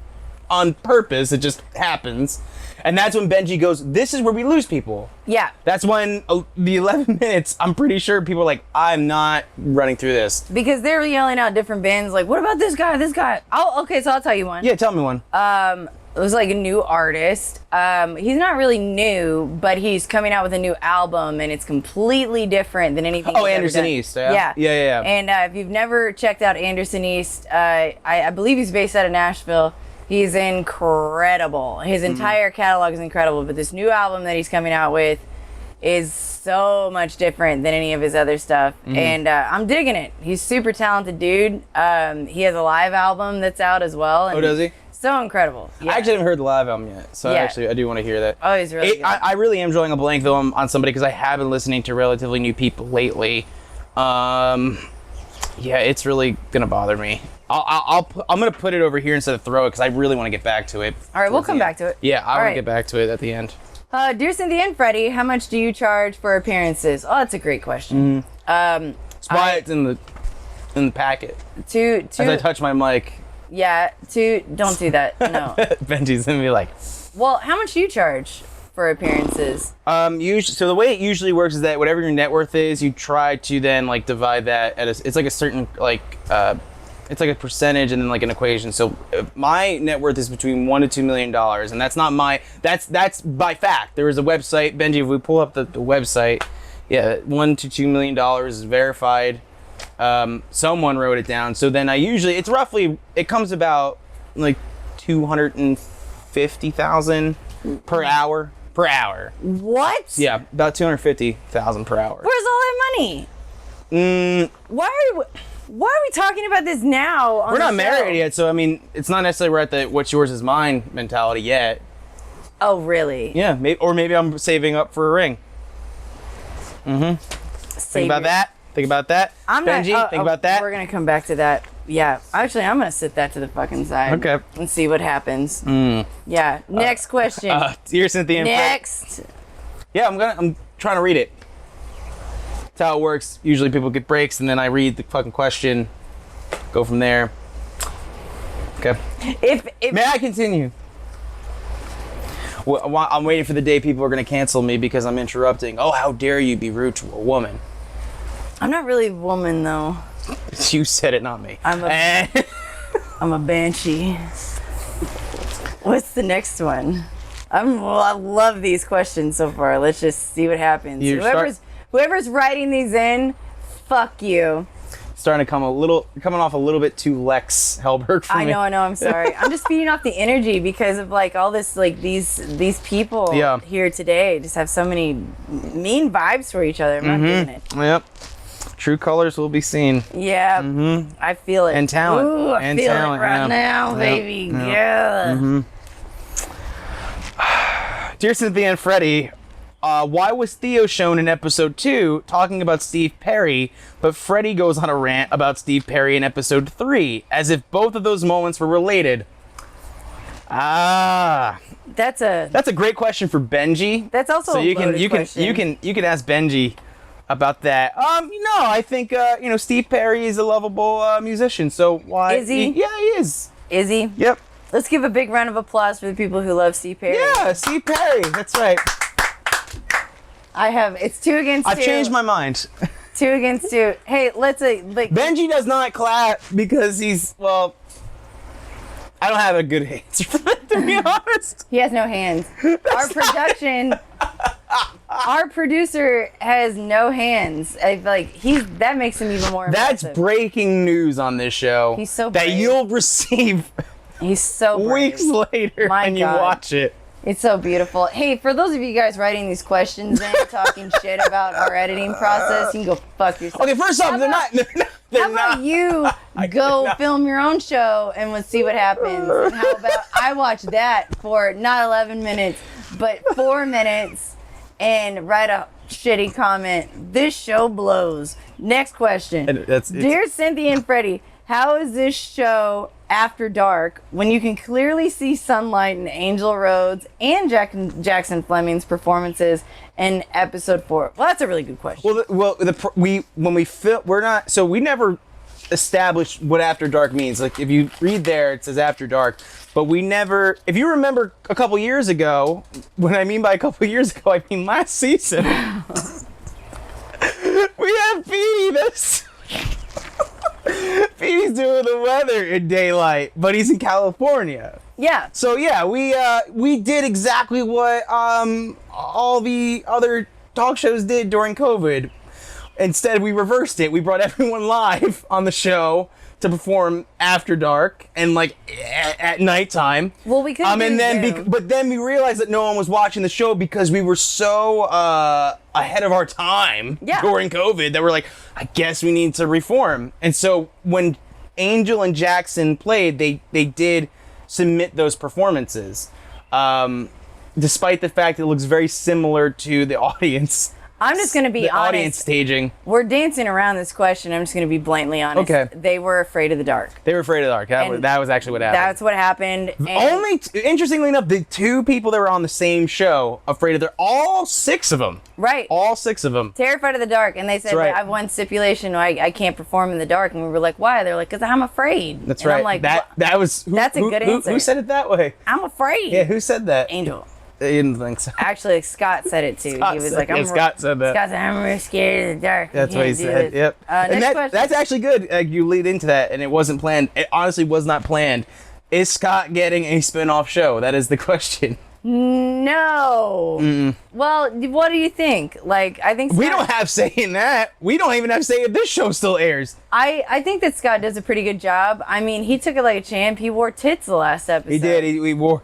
on purpose, it just happens. And that's when Benji goes, this is where we lose people. Yeah. That's when the 11 minutes, I'm pretty sure people are like, I'm not running through this. Because they're yelling out different bands, like, what about this guy, this guy? Oh, okay, so I'll tell you one. Yeah, tell me one. It was like a new artist. He's not really new, but he's coming out with a new album, and it's completely different than anything. Oh, he's ever Anderson done. East. Yeah. Yeah. And if you've never checked out Anderson East, I believe he's based out of Nashville. He's incredible. His entire catalog is incredible, but this new album that he's coming out with is so much different than any of his other stuff, and I'm digging it. He's super talented dude. He has a live album that's out as well. And Oh, does he? So incredible. Yeah. I actually haven't heard the live album yet, so Yeah. I do want to hear that. Oh, he's really good. I really am drawing a blank though on somebody because I have been listening to relatively new people lately. Yeah, it's really gonna bother me. I'm gonna put it over here instead of throw it because I really want to get back to it. All right, we'll come back to it. Yeah, I All want right. to get back to it at the end. Dear Cynthia and Freddie, how much do you charge for appearances? Oh, that's a great question. It's why it's in the packet. Two. As I touch my mic, Yeah, don't do that. No. Benji's gonna be like. Well, how much do you charge for appearances? Usually, so the way it usually works is that whatever your net worth is, you try to then like divide that it's like a certain it's like a percentage and then like an equation. So my net worth is between $1 to $2 million, and that's not that's by fact. There is a website, Benji. If we pull up the website, yeah, $1 to $2 million is verified. Someone wrote it down. So then it comes about like 250,000 per hour. What? Yeah, about 250,000 per hour. Where's all that money? Why are we talking about this now? We're not married yet, so I mean, it's not necessarily we're at the what's yours is mine mentality yet. Oh, really? Yeah, maybe I'm saving up for a ring. Think about that. Benji, think about that. We're gonna come back to that. Yeah, actually, I'm gonna sit that to the fucking side. Okay. And see what happens. Yeah. Next question. Dear Cynthia and Fred. Next. Yeah, I'm trying to read it. That's how it works. Usually people get breaks and then I read the fucking question, go from there. Okay. If May I continue? Well, I'm waiting for the day people are going to cancel me because I'm interrupting. Oh, how dare you be rude to a woman? I'm not really a woman though. You said it, not me. I'm a banshee. What's the next one? I love these questions so far. Let's just see what happens. Whoever's writing these in, fuck you. starting to coming off a little bit too Lex Hellberg for me. I know, I'm sorry. I'm just feeding off the energy because of like all this, like these people here today just have so many mean vibes for each other. I'm not doing it. Yep. True colors will be seen. Yeah, I feel it. And talent. Ooh, I and feel talent, it right now, baby. Yeah. Dear Cynthia and Freddie, why was Theo shown in episode 2 talking about Steve Perry, but Freddie goes on a rant about Steve Perry in episode 3, as if both of those moments were related? That's a great question for Benji. That's also so a you can question. you can ask Benji about that. I think Steve Perry is a lovable musician. So why is he? Yeah, he is. Is he? Yep. Let's give a big round of applause for the people who love Steve Perry. Yeah, Steve Perry. That's right. It's 2 against 2. I've changed my mind. 2 against 2. Hey, let's Benji does not clap because I don't have a good answer for that, to be honest. He has no hands. Our producer has no hands. That makes him even more That's impressive. breaking news on this show. He's so that brave. You'll receive He's so brave. weeks later My when you God. watch it. It's so beautiful. Hey, for those of you guys writing these questions and talking shit about our editing process, you can go fuck yourself. Okay, first off, they're not. How about you go film your own show and we'll see what happens? And how about I watch that for not 11 minutes, but 4 minutes and write a shitty comment. This show blows. Next question. Dear Cynthia and Freddie, how is this show after dark when you can clearly see sunlight in Angel Rhodes and Jackson Fleming's performances in episode 4? Well, that's a really good question. We never established what after dark means. Like if you read there, it says after dark, but we never. If you remember a couple years ago, when I mean by a couple years ago, I mean last season. We had Petey. Petey's doing the weather in daylight, but he's in California. Yeah. So yeah, we did exactly what all the other talk shows did during COVID. Instead, we reversed it. We brought everyone live on the show to perform after dark and at nighttime. Well, we could. But then we realized that no one was watching the show because we were so ahead of our time during COVID that we're like, I guess we need to reform. And so when Angel and Jackson played, they did submit those performances, despite the fact it looks very similar to the audience. I'm just going to be honest. Audience staging. We're dancing around this question. I'm just going to be blatantly honest. Okay. They were afraid of the dark. They were afraid of the dark. That was actually what happened. That's what happened. Interestingly enough, the 2 people that were on the same show, afraid of the dark, all 6 of them. Right. All 6 of them. Terrified of the dark. And they said, right. I have one stipulation. I can't perform in the dark. And we were like, why? They're like, because I'm afraid. That's and right. I'm like, that's a good answer. Who said it that way? I'm afraid. Yeah, who said that? Angel. I didn't think so. Actually, Scott said it too. He was like, Scott said that. Scott said, I'm really scared of the dark. That's what he said. Yep. And that's actually good. You lead into that, and it wasn't planned. It honestly was not planned. Is Scott getting a spin-off show? That is the question. No. Mm-mm. Well, what do you think? I think Scott, we don't have say in that. We don't even have say if this show still airs. I think that Scott does a pretty good job. I mean, he took it like a champ. He wore tits the last episode. He did. He wore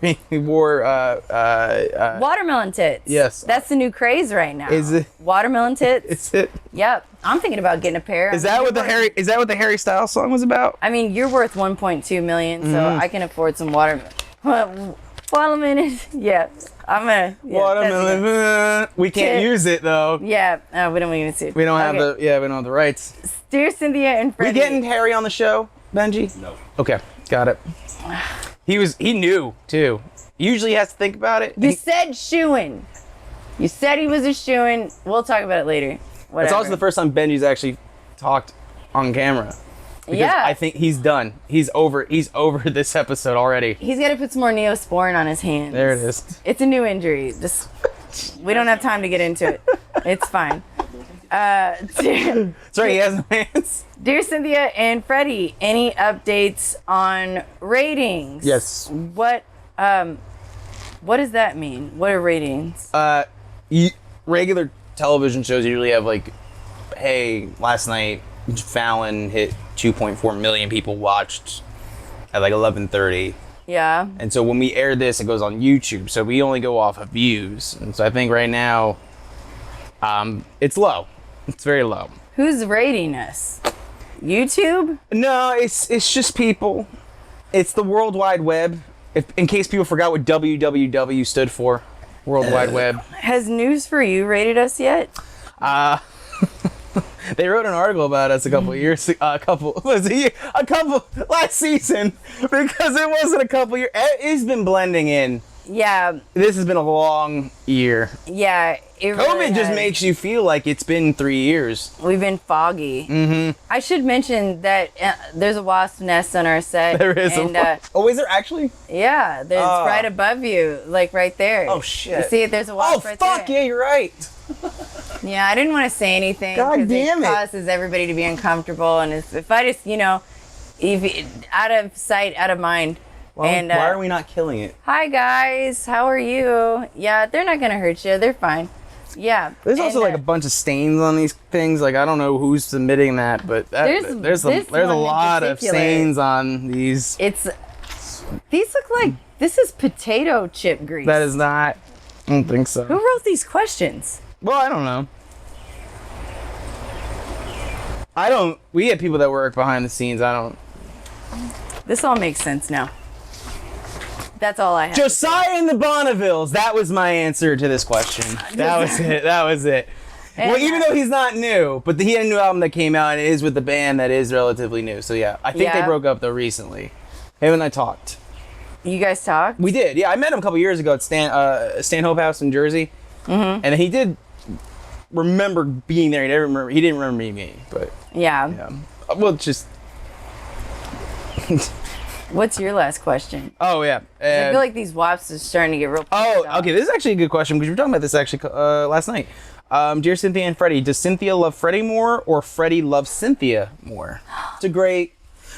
watermelon tits. Yes. That's the new craze right now. Is it? Watermelon tits. Is it? Yep. I'm thinking about getting a pair. Is that what the Harry Styles song was about? I mean, you're worth 1.2 million, so I can afford some watermelon. Yeah. I'm gonna. Yeah, watermelon. We can't use it though. Yeah. We don't even see it. We don't have we don't have the rights. Dear Cynthia and Freddie. We getting Harry on the show, Benji? No. Okay, got it. He knew too. Usually he has to think about it. You said shoo-in. You said he was a shoo-in. We'll talk about it later. Whatever. It's also the first time Benji's actually talked on camera. Because I think he's done. He's over this episode already. He's got to put some more Neosporin on his hands. There it is. It's a new injury. We don't have time to get into it. It's fine. Sorry, he has no hands. Dear Cynthia and Freddie, any updates on ratings? Yes. What does that mean? What are ratings? Regular television shows usually have hey, last night Fallon hit 2.4 million people watched at like 11:30. Yeah. And so when we air this, it goes on YouTube. So we only go off of views. And so I think right now, it's low. It's very low. Who's rating us? YouTube? No, it's just people. It's the World Wide Web. In case people forgot what WWW stood for, World Wide Web. Has News for You rated us yet? They wrote an article about us a couple last season, because it wasn't a couple years. It's been blending in. Yeah. This has been a long year. Yeah. It COVID really just has. makes you feel like it's been 3 years. We've been foggy. Mm-hmm. I should mention that there's a wasp nest on our set. There is. Oh, is there actually? Yeah, there's right above you, like right there. Oh shit! You see it? There's a wasp right fuck there. yeah, you're right. Yeah, I didn't want to say anything. God damn it. Causes everybody to be uncomfortable, and if I just, if out of sight, out of mind. Why are we not killing it? Hi guys, how are you? Yeah, they're not gonna hurt you. They're fine. Yeah. There's also like a bunch of stains on these things. Like I don't know who's submitting that, but there's a lot of stains on these. These look like this is potato chip grease. That is not. I don't think so. Who wrote these questions? Well, I don't know. We have people that work behind the scenes. This all makes sense now. That's all I have. Josiah and the Bonnevilles. That was my answer to this question. That was it. Well, even though he's not new, but he had a new album that came out, and it is with the band that is relatively new. So yeah, I think they broke up though recently. Him and I talked. You guys talked? We did. Yeah, I met him a couple years ago at Stan Hope House in Jersey, and he did remember being there. He didn't remember me, but yeah. Well, just. What's your last question? Oh yeah. I feel like these wasps are starting to get real. Okay. This is actually a good question because we were talking about this actually last night. Dear Cynthia and Freddie, does Cynthia love Freddie more or Freddie love Cynthia more? It's a great.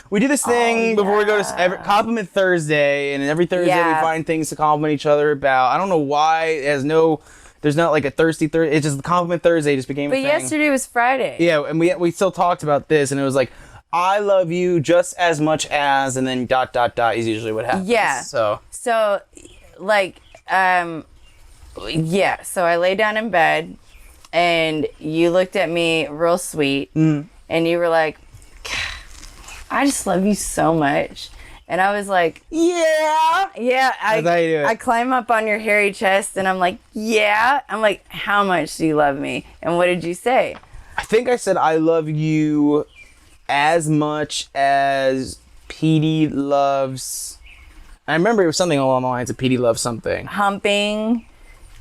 We do this thing before we go to Compliment Thursday, and every Thursday we find things to compliment each other about. I don't know why. There's not like a thirsty Thursday. It's just Compliment Thursday just became a thing. But yesterday was Friday. Yeah, and we still talked about this, and it was like, I love you just as much as, and then ... is usually what happens. Yeah. So like, so I lay down in bed, and you looked at me real sweet, and you were like, I just love you so much. And I was like, yeah. That's how you do it. I climb up on your hairy chest, and I'm like, yeah. I'm like, how much do you love me? And what did you say? I think I said I love you as much as Petey loves. I remember it was something along the lines of Petey loves something. Humping,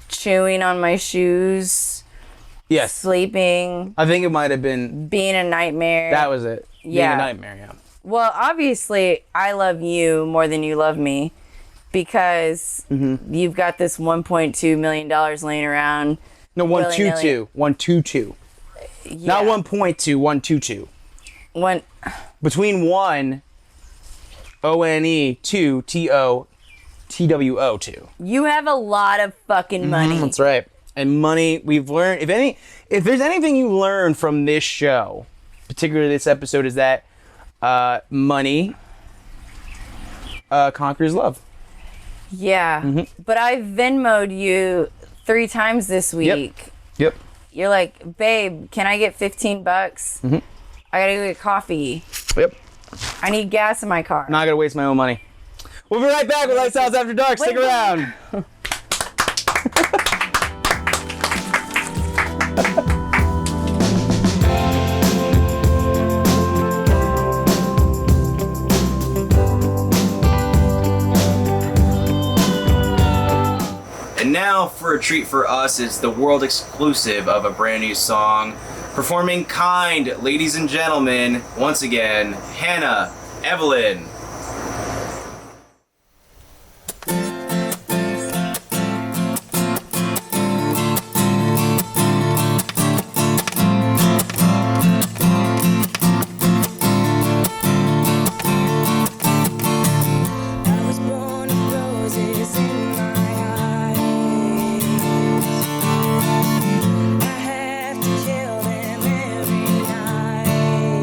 chewing on my shoes. Yes. Sleeping. I think it might have been being a nightmare. That was it. Yeah. Being a nightmare, yeah. Well, obviously, I love you more than you love me because you've got this $1.2 million laying around. No, 122. 122. Yeah. Not 1.2, 122. Between 1 ONE 2 TO TWO 2. You have a lot of fucking money. That's right. And money, we've learned, if there's anything you learn from this show, particularly this episode, is that money conquers love. Yeah. But I Venmo'd you 3 times this week. Yep. You're like, babe, can I get $15? I gotta go get coffee. Yep. I need gas in my car. Not gonna waste my own money. We'll be right back with Lifestyles After Dark. Stick around. And now for a treat for us, it's the world exclusive of a brand new song. Performing Kind, ladies and gentlemen, once again, Hannah Evelyn. I have to kill them every night.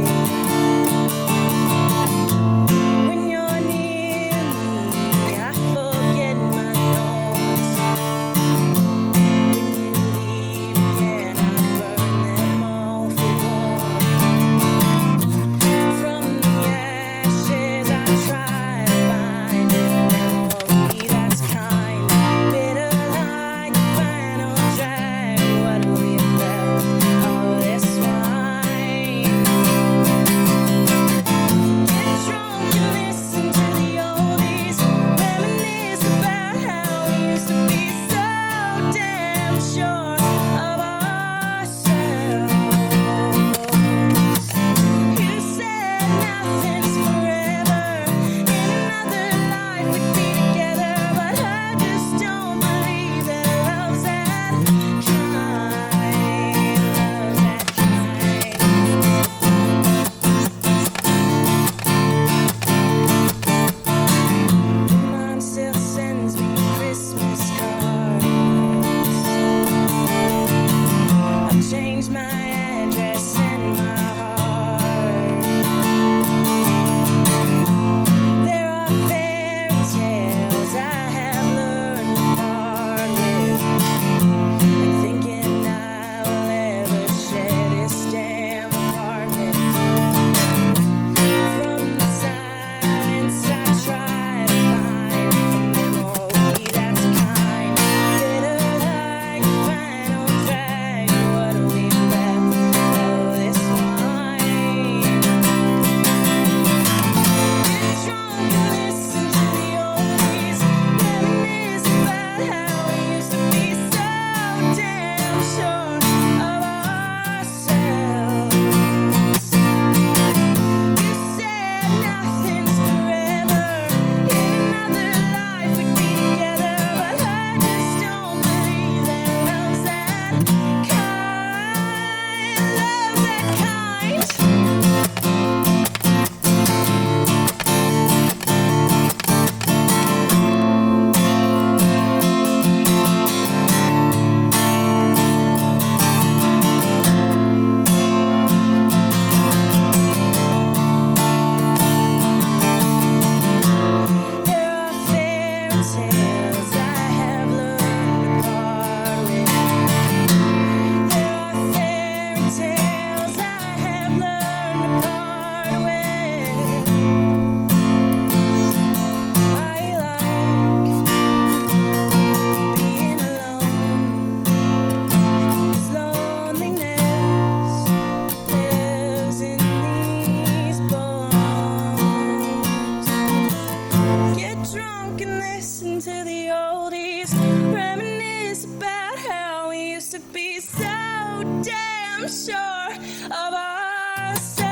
damn sure of ourselves.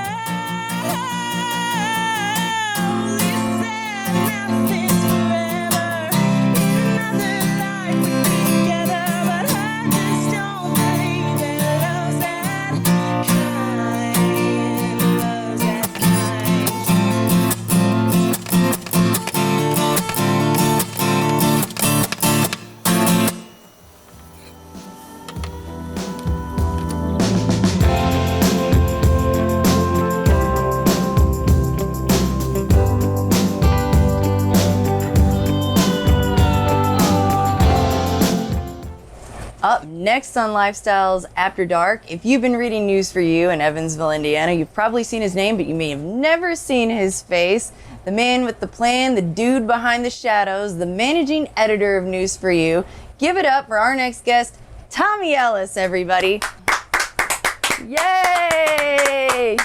We said nothing's forever. Another life we'd be together, but I just don't believe that love's that kind. Love's that kind. Up next on Lifestyles After Dark, if you've been reading News for You in Evansville, Indiana, you've probably seen his name, but you may have never seen his face. The man with the plan, the dude behind the shadows, the managing editor of News for You. Give it up for our next guest, Tommy Ellis, everybody. Yay!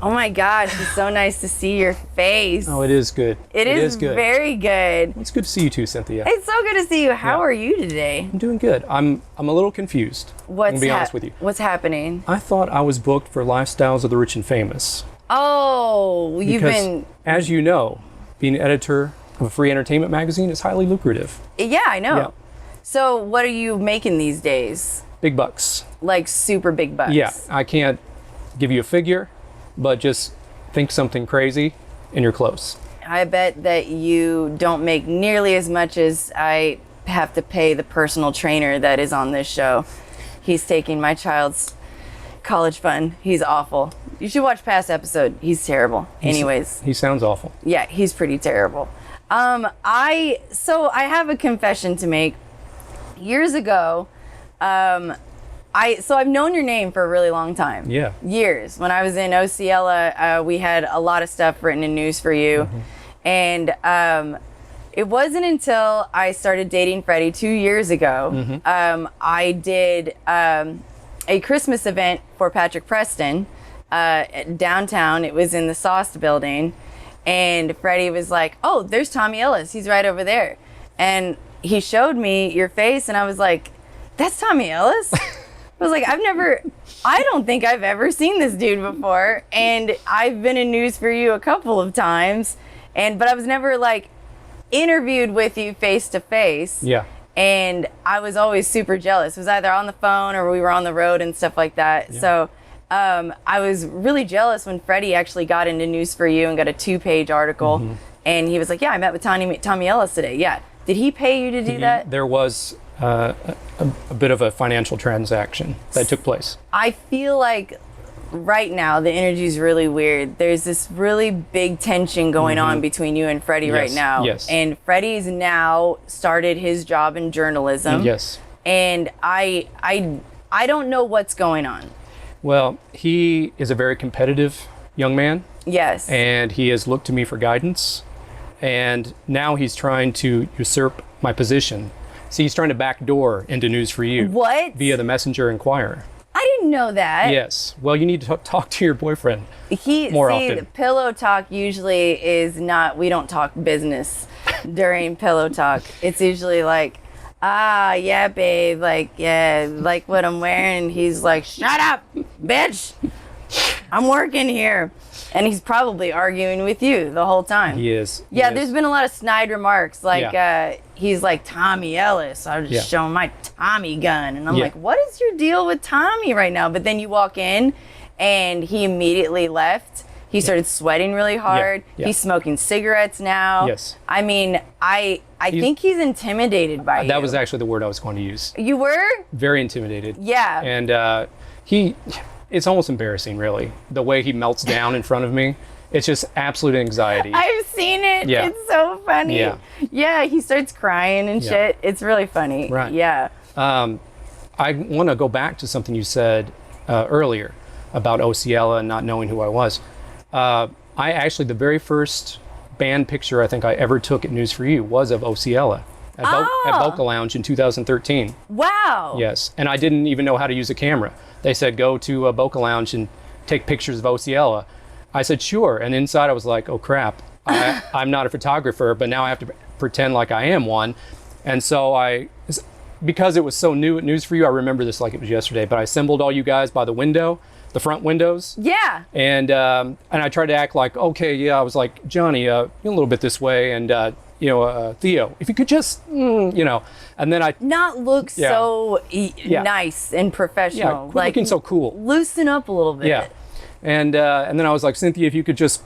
Oh my gosh, it's so nice to see your face. Oh, it is good. It is good. very good. It's good to see you too, Cynthia. It's so good to see you. How Yeah. are you today? I'm doing good. I'm a little confused. I'm gonna be honest with you. What's happening? I thought I was booked for Lifestyles of the Rich and Famous. Oh, you've Because, been. as you know, being editor of a free entertainment magazine is highly lucrative. Yeah, I know. Yeah. So, what are you making these days? Big bucks. Like super big bucks? Yeah, I can't give you a figure, but just think something crazy and you're close. I bet that you don't make nearly as much as I have to pay the personal trainer that is on this show. He's taking my child's college fund. He's awful. You should watch past episode. He's terrible. Anyways. He sounds awful. Yeah, he's pretty terrible. I have a confession to make. Years ago, I've known your name for a really long time. Yeah. Years. When I was in Osceola, we had a lot of stuff written in News for You. And it wasn't until I started dating Freddie 2 years ago, I did a Christmas event for Patrick Preston downtown. It was in the Sauce building. And Freddie was like, oh, there's Tommy Ellis. He's right over there. And he showed me your face and I was like, that's Tommy Ellis? I was like, I don't think I've ever seen this dude before. And I've been in News for You a couple of times, but I was never like interviewed with you face to face. Yeah. And I was always super jealous. It was either on the phone or we were on the road and stuff like that. Yeah. So I was really jealous when Freddie actually got into News for You and got a 2-page article. And he was like, yeah, I met with Tommy Ellis today. Yeah. Did he pay you to do that? There was a bit of a financial transaction that took place. I feel like right now the energy is really weird. There's this really big tension going on between you and Freddie right now. Yes. And Freddie's now started his job in journalism. Yes. And I don't know what's going on. Well, he is a very competitive young man, Yes. and he has looked to me for guidance. And now he's trying to usurp my position. See, he's trying to backdoor into News for You. What? Via the Messenger Inquirer. I didn't know that. Yes. Well, you need to talk to your boyfriend The more often. pillow talk usually is not, we don't talk business during pillow talk. It's usually like, yeah, babe, like, yeah, like what I'm wearing. He's like, shut up, bitch. I'm working here. And he's probably arguing with you the whole time. He is. Yeah, He there's is. been a lot of snide remarks. Like, Yeah. he's like, Tommy Ellis. I was just showing my Tommy gun. And I'm Yeah. like, what is your deal with Tommy right now? But then you walk in and he immediately left. He started sweating really hard. Yeah. He's smoking cigarettes now. Yes. I mean, I think he's intimidated by you. That was actually the word I was going to use. You were? Very intimidated. Yeah. And it's almost embarrassing, really, the way he melts down in front of me. It's just absolute anxiety. I've seen it. Yeah. It's so funny. Yeah. Yeah, he starts crying and Yeah. shit. It's really funny. Right. Yeah. I want to go back to something you said earlier about Osceola and not knowing who I was. I actually, the very first band picture I think I ever took at News for You was of Osceola at Boca Lounge in 2013. Wow. Yes, and I didn't even know how to use a camera. They said, go to Boca Lounge and take pictures of Osceola. I said, sure, and inside I was like, oh crap, I'm not a photographer, but now I have to pretend like I am one. And so because it was so new at News for You, I remember this like it was yesterday, but I assembled all you guys by the window, the front windows. Yeah. And I tried to act like, okay, yeah, I was like, Johnny, a little bit this way, and Theo, if you could just, and then I Not look Yeah. so Yeah. nice and professional. quit looking so cool. Loosen up a little bit. Yeah, and then I was like, Cynthia, if you could just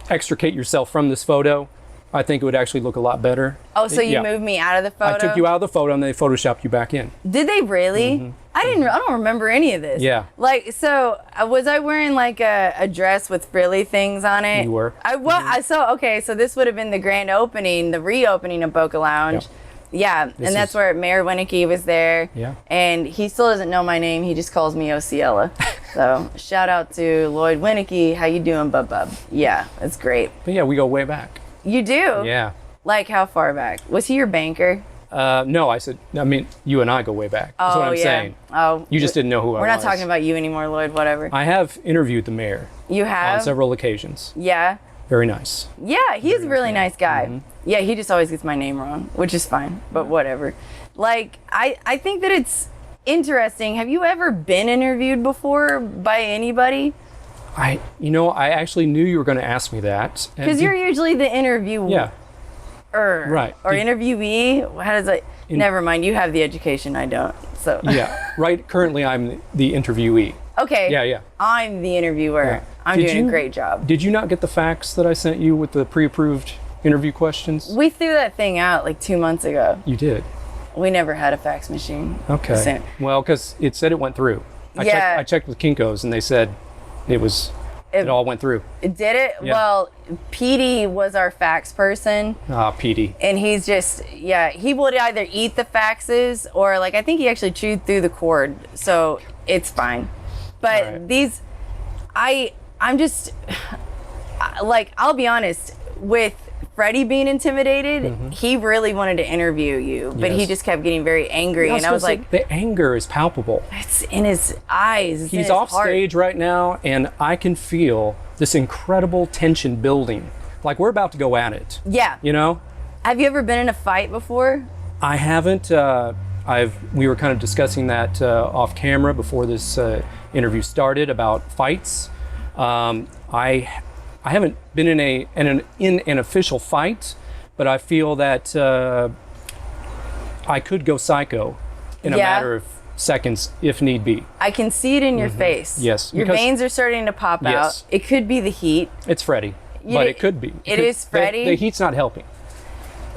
extricate yourself from this photo, I think it would actually look a lot better. Oh, so you Yeah. moved me out of the photo? I took you out of the photo and they photoshopped you back in. Did they really? I don't remember any of this. Yeah. Like, so was I wearing like a dress with frilly things on it? You were. I saw. Okay, so this would have been the grand opening, the reopening of Boca Lounge. Yeah, This and that's is- where Mayor Winnicky was there. Yeah. And he still doesn't know my name. He just calls me Ociela. So shout out to Lloyd Winnicky. How you doing, bub? Yeah, it's great. But yeah, we go way back. You do? Yeah. Like how far back? Was he your banker? No, I mean, you and I go way back. That's what I'm yeah. saying. Oh, You just didn't know who I was. We're not talking about you anymore, Lloyd. Whatever. I have interviewed the mayor You have? on several occasions. Yeah. Very nice. Yeah, he's a really nice guy. Mm-hmm. Yeah, he just always gets my name wrong, which is fine, but whatever. Like, I think that it's interesting. Have you ever been interviewed before by anybody? I actually knew you were going to ask me that. And Because you're usually the interviewer. Yeah. Right. Or Did- interviewee. How does it? Never mind. You have the education. I don't. So. Yeah. Right. Currently, I'm the interviewee. Okay. Yeah. I'm the interviewer. Yeah. I'm Did doing you- a great job. Did you not get the fax that I sent you with the pre-approved interview questions? We threw that thing out like 2 months ago. You did. We never had a fax machine. Okay. So- Well, because it said it went through. Yeah. I checked with Kinko's and they said it all went through. Did it? Yeah. Well, Petey was our fax person. Ah, PD. And he's just, he would either eat the faxes or like, I think he actually chewed through the cord. So it's fine. But All right. these, I'm just, like, I'll be honest, with Freddie being intimidated, he really wanted to interview you, but he Yes. just kept getting very angry. And I was like, the anger is palpable. it's in his eyes. It's in He's his off heart. stage right now, and I can feel this incredible tension building. Like we're about to go at it. Yeah. You know? Have you ever been in a fight before? I haven't. We were kind of discussing that off camera before this interview started about fights. I haven't been in an official fight, but I feel that I could go psycho in a Yeah. matter of seconds if need be. I can see it in your face. Yes, Your because- veins are starting to pop Yes. out. It could be the heat. It's Freddie, You but know, it could be. it is Freddie? The heat's not helping.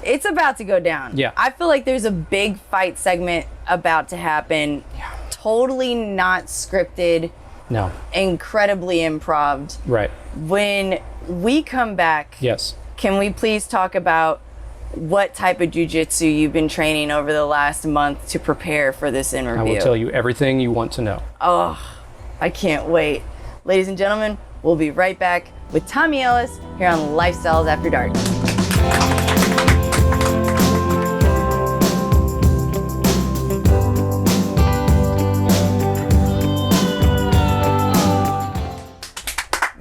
It's about to go down. Yeah. I feel like there's a big fight segment about to happen. Totally not scripted, No. incredibly improv. Right. When we come back, Yes. can we please talk about what type of jujitsu you've been training over the last month to prepare for this interview? I will tell you everything you want to know. Oh, I can't wait. Ladies and gentlemen, we'll be right back with Tommy Ellis here on Lifestyles After Dark.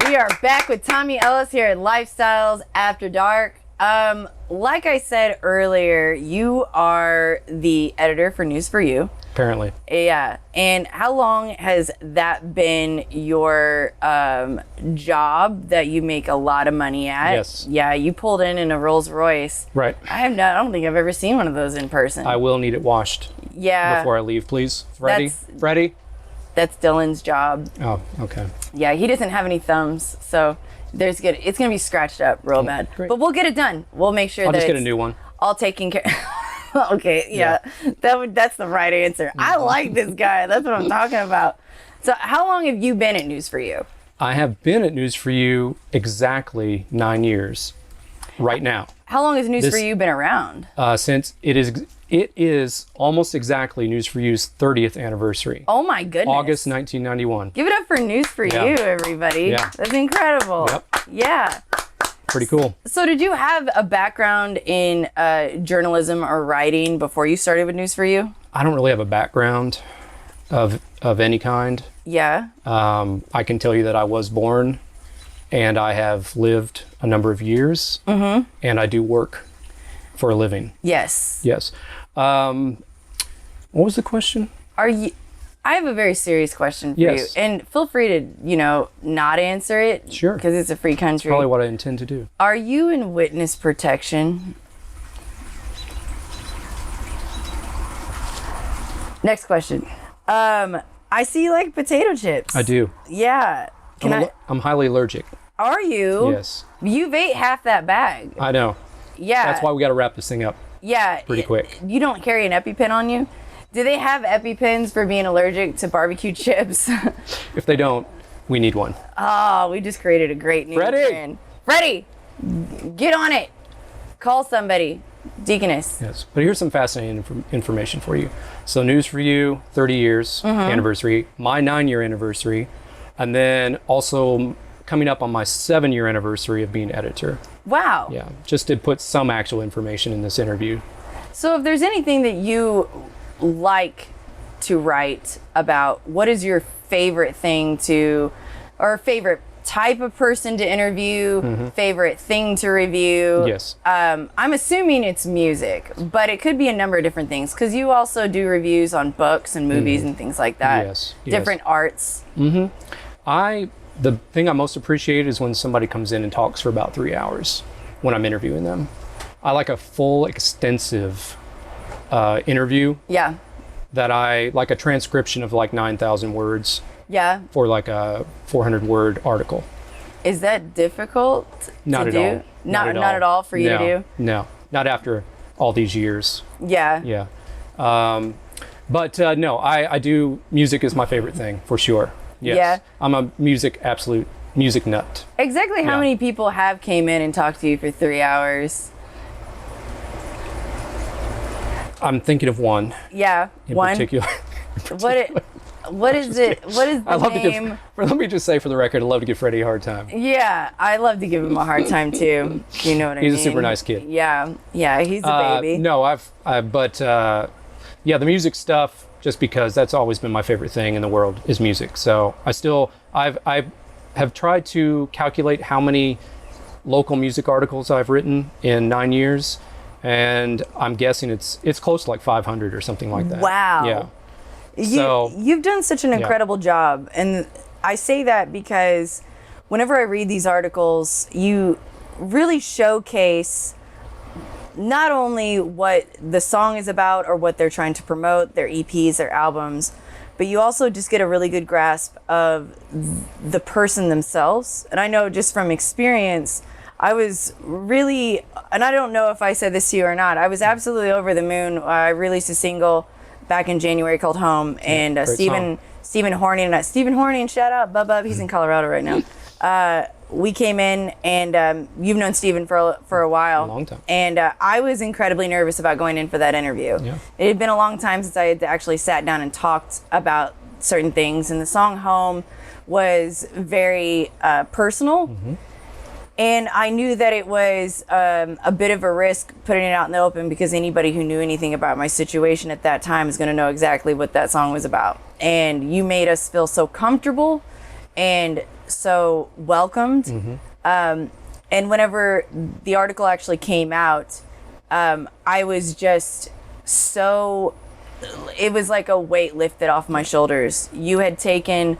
We are back with Tommy Ellis here at Lifestyles After Dark. Like I said earlier, you are the editor for News for You. Apparently. Yeah. And how long has that been your job that you make a lot of money at? Yes. Yeah, you pulled in a Rolls Royce. Right. I don't think I've ever seen one of those in person. I will need it washed yeah. before I leave, please. Freddie? That's- Freddie? That's Dylan's job. Oh, okay. Yeah, he doesn't have any thumbs, so it's gonna be scratched up real bad. great. But we'll get it done. We'll make sure I'll that just get a it's new one. all taken care. Okay, yeah, that's the right answer. I like this guy. That's what I'm talking about. So, how long have you been at News for You? I have been at News for You exactly 9 years right now. How long has News This- for You been around? Since it is almost exactly News for You's 30th anniversary. Oh my goodness! August 1991. Give it up for News for Yeah. You, everybody. Yeah. That's incredible. Yep. Yeah. Pretty cool. So, did you have a background in journalism or writing before you started with News for You? I don't really have a background of any kind. Yeah. I can tell you that I was born and I have lived a number of years and I do work for a living. Yes. Yes. One What was the question? Are you? I have a very serious question for Yes. you, and feel free to, not answer it. Sure. Because it's a free country. Probably what I intend to do. Are you in witness protection? Next question. I see you like potato chips. I do. Yeah. I'm highly allergic. Are you? Yes. You've ate half that bag. I know. Yeah. That's why we got to wrap this thing up. Yeah. Pretty quick. You don't carry an EpiPen on you? Do they have EpiPens for being allergic to barbecue chips? If they don't, we need one. Oh, we just created a great new Freddie! brand. Freddie, get on it. Call somebody. Deaconess. Yes. But here's some fascinating information for you. So news for you, 30 years anniversary, my 9-year anniversary, and then also coming up on my 7-year anniversary of being editor. Wow. Yeah, just to put some actual information in this interview. So if there's anything that you like to write about, what is your favorite thing or favorite type of person to interview, favorite thing to review? Yes. I'm assuming it's music, but it could be a number of different things because you also do reviews on books and movies and things like that. Yes, yes. Different arts. The thing I most appreciate is when somebody comes in and talks for about 3 hours when I'm interviewing them. I like a full, extensive interview Yeah. that I like a transcription of like 9,000 words Yeah. for like a 400-word article. Is that difficult Not to at do? all. Not at all for you No, to do? No, not after all these years. Yeah. Yeah. But no, I do, music is my favorite thing for sure. Yes. Yeah. I'm a absolute music nut. Exactly how Yeah. many people have came in and talked to you for 3 hours? I'm thinking of one Yeah. in One. particular. What is it? What is the I love name? to give, let me just say for the record, I love to give Freddie a hard time. Yeah, I love to give him a hard time too. You know what I mean? He's a super nice kid. Yeah, yeah, he's a baby. No, yeah, the music stuff, just because that's always been my favorite thing in the world is music. So I have tried to calculate how many local music articles I've written in 9 years, and I'm guessing it's close to like 500 or something like that. Wow. Yeah. So You've done such an incredible job, and I say that because whenever I read these articles, you really showcase not only what the song is about or what they're trying to promote, their EPs, their albums, but you also just get a really good grasp of the person themselves. And I know just from experience, I was really, and I don't know if I said this to you or not, I was absolutely over the moon. I released a single back in January called Home, and Stephen Horning, shout out, Bub, he's in Colorado right now. We came in, and you've known Stephen for a while. A long time. And I was incredibly nervous about going in for that interview. Yeah. It had been a long time since I had actually sat down and talked about certain things, and the song Home was very personal. And I knew that it was a bit of a risk putting it out in the open, because anybody who knew anything about my situation at that time is going to know exactly what that song was about. And you made us feel so comfortable and so welcomed. And whenever the article actually came out, I was just so, it was like a weight lifted off my shoulders. You had taken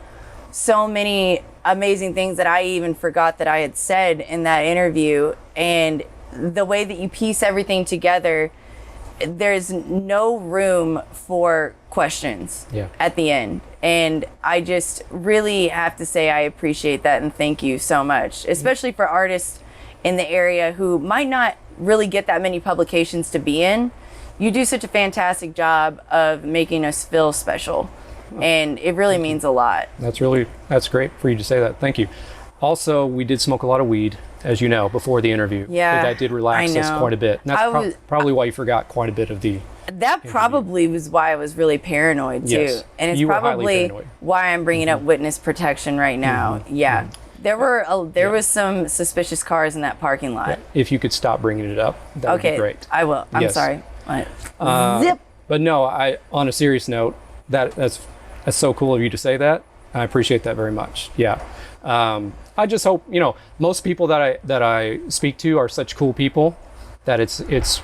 so many amazing things that I even forgot that I had said in that interview, and the way that you piece everything together, there's no room for questions at the end. And I just really have to say I appreciate that, and thank you so much, especially for artists in the area who might not really get that many publications to be in. You do such a fantastic job of making us feel special. And it really means a lot. That's great for you to say that. Thank you. Also, we did smoke a lot of weed, as you know, before the interview. Yeah, That did relax us quite a bit. And that's probably why you forgot quite a bit of the... That probably was why I was really paranoid too. Yes. And it's You were highly probably paranoid. why I'm bringing up witness protection right now. Yeah. There was some suspicious cars in that parking lot. If you could stop bringing it up, that would be great. I will. I'm Yes. sorry. Zip. But no, on a serious note, that's so cool of you to say that. I appreciate that very much. Yeah. I just hope, most people that I speak to are such cool people that it's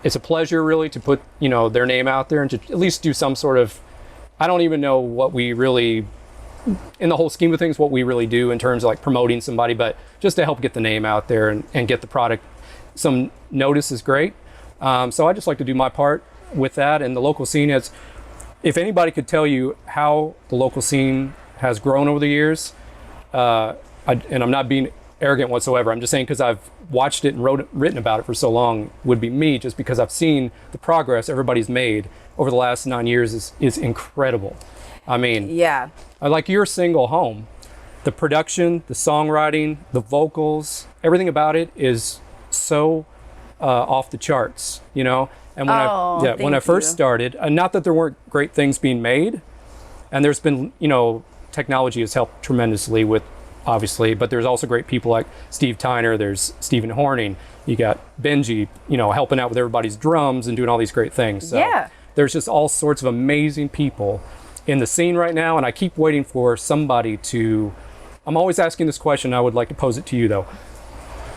it's a pleasure really to put, you know, their name out there and to at least do some sort of, I don't even know what we really, in the whole scheme of things, what we really do in terms of like promoting somebody, but just to help get the name out there and get the product some notice is great. So I just like to do my part with that. And the local scene is, if anybody could tell you how the local scene has grown over the years, and I'm not being arrogant whatsoever, I'm just saying because I've watched it and written about it for so long, would be me, just because I've seen the progress everybody's made over the last 9 years is incredible. I mean, Yeah. like your single Home, the production, the songwriting, the vocals, everything about it is so off the charts, you know? And when when I thank first you. started, not that there weren't great things being made, and there's been, you know, technology has helped tremendously with, obviously, but there's also great people like Steve Tyner, there's Stephen Horning, you got Benji, you know, helping out with everybody's drums and doing all these great things. So Yeah. there's just all sorts of amazing people in the scene right now, and I keep waiting for somebody to, I'm always asking this question, I would like to pose it to you though.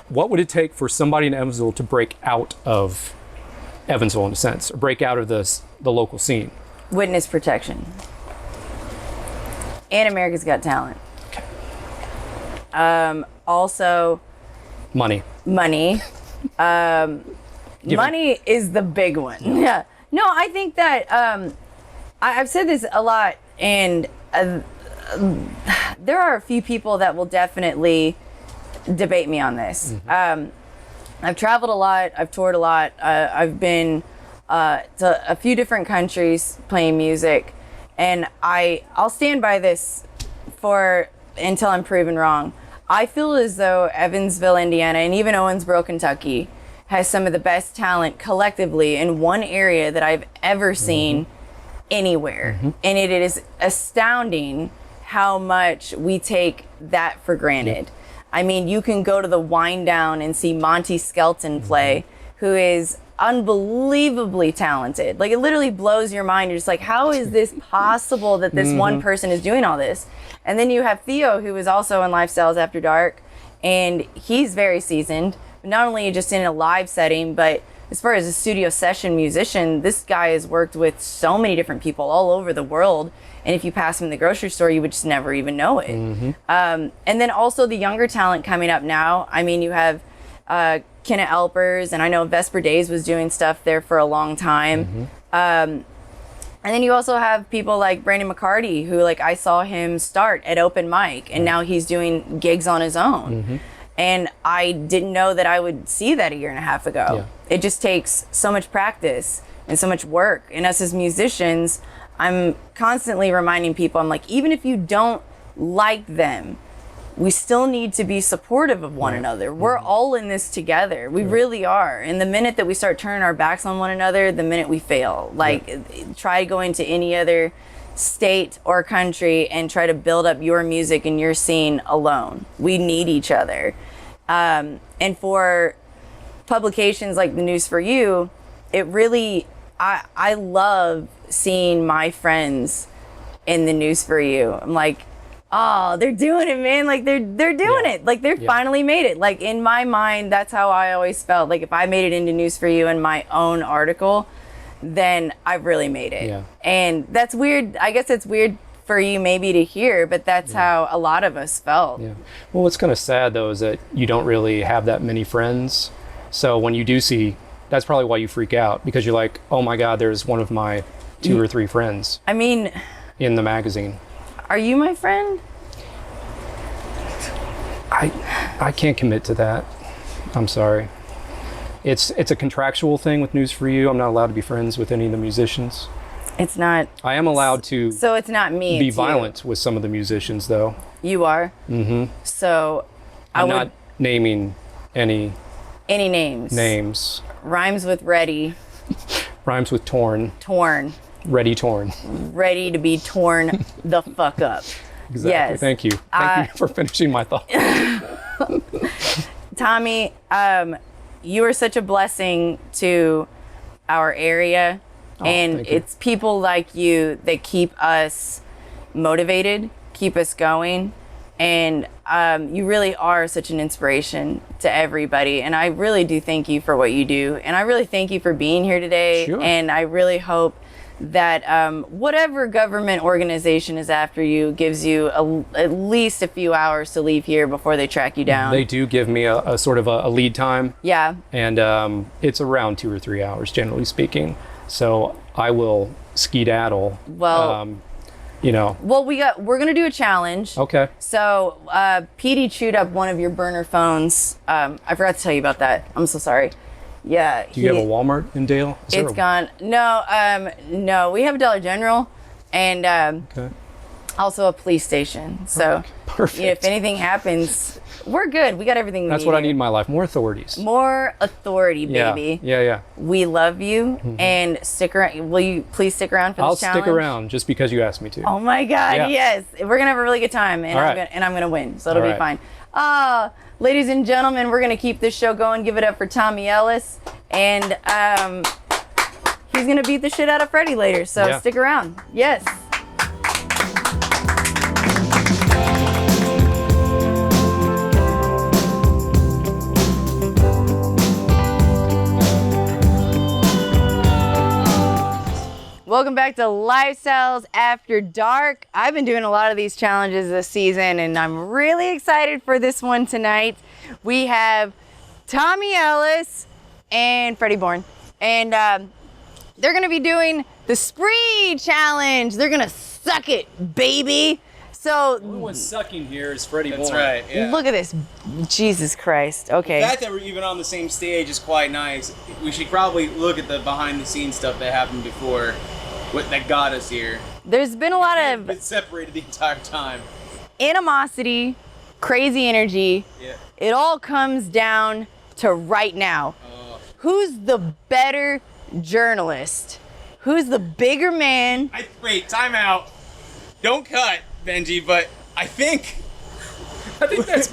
What would it take for somebody in Evansville to break out of Evansville in a sense, or break out of the local scene? Witness protection. And America's Got Talent. Also, Money. money. Money is the big one. Yeah. No, I think that I've said this a lot, and there are a few people that will definitely debate me on this. I've traveled a lot. I've toured a lot. I've been to a few different countries playing music, and I'll stand by this until I'm proven wrong. I feel as though Evansville, Indiana, and even Owensboro, Kentucky, has some of the best talent collectively in one area that I've ever seen anywhere. And it is astounding how much we take that for granted. I mean, you can go to the Wind Down and see Monty Skelton play, who is unbelievably talented. Like, it literally blows your mind. You're just like, how is this possible that this one person is doing all this? And then you have Theo, who is also in Lifestyles After Dark, and he's very seasoned. Not only just in a live setting, but as far as a studio session musician, this guy has worked with so many different people all over the world. And if you pass him in the grocery store, you would just never even know it. And then also the younger talent coming up now. I mean, you have Kenna Elpers, and I know Vesper Days was doing stuff there for a long time. And then you also have people like Brandon McCarty, who, like, I saw him start at open mic, and now he's doing gigs on his own. And I didn't know that I would see that a year and a half ago. It just takes so much practice and so much work. And us as musicians, I'm constantly reminding people, I'm like, even if you don't like them, we still need to be supportive of one another. We're all in this together. We really are. And the minute that we start turning our backs on one another, the minute we fail. Like, try going to any other state or country and try to build up your music and your scene alone. We need each other. And for publications like the News for You, it really, I love seeing my friends in the News for You. I'm like, oh, they're doing it, man. Like, they're doing it. Like, they're finally made it. Like, in my mind, that's how I always felt. Like, if I made it into News for You in my own article, then I've really made it. And that's weird. I guess it's weird for you maybe to hear, but that's how a lot of us felt. Well, what's kind of sad though is that you don't really have that many friends. So when you do see, that's probably why you freak out, because you're like, oh my God, there's one of my 2 or 3 friends I mean, in the magazine. are you my friend? I can't commit to that. I'm sorry. It's a contractual thing with News for You. I'm not allowed to be friends with any of the musicians. It's not. I am allowed to So it's not me. be it's violent with some of the musicians though. You are. So I I'm would not naming any any names. names. Rhymes with ready, Rhymes with torn, torn, ready torn. ready to be torn the fuck up. Exactly. Yes. Thank you. Thank you for finishing my thought. Tommy, you are such a blessing to our area, and thank you. it's people like you that keep us motivated, keep us going, And you really are such an inspiration to everybody. And I really do thank you for what you do. And I really thank you for being here today. Sure. And I really hope that whatever government organization is after you gives you at least a few hours to leave here before they track you down. They do give me a sort of a lead time. Yeah. And it's around 2 or 3 hours, generally speaking. So I will skedaddle. Well, Well, we're gonna do a challenge. Okay. So Petey chewed up one of your burner phones. I forgot to tell you about that. I'm so sorry. Yeah. Do you have a Walmart in Dale? Is there It's a- gone. No, we have a Dollar General and Okay. also a police station. So Perfect. if anything happens, we're good. We got everything we That's need. what I here. need in my life. More authorities. More authority, Yeah. baby. Yeah. We love you and stick around. Will you please stick around for I'll this challenge? stick around just because you asked me to. Oh my God, Yeah. yes. We're gonna have a really good time and All I'm right. gonna win. So it'll All be right. fine. Ladies and gentlemen, we're gonna keep this show going. Give it up for Tommy Ellis. And he's gonna beat the shit out of Freddie later. So Yeah. stick around. Yes. Welcome back to Lifestyles After Dark. I've been doing a lot of these challenges this season and I'm really excited for this one tonight. We have Tommy Ellis and Freddie Bourne. And they're gonna be doing the Spree Challenge. They're gonna suck it, baby. So The only one sucking here is Freddie That's Bourne. right. Yeah. look at this. Jesus Christ. Okay. The fact that we're even on the same stage is quite nice. We should probably look at the behind-the-scenes stuff that happened before, that got us here. There's been a lot We've of been separated the entire time. animosity, crazy energy. Yeah. It all comes down to right now. Who's the better journalist? Who's the bigger man? Wait, time out. Don't cut, Benji, but I think that's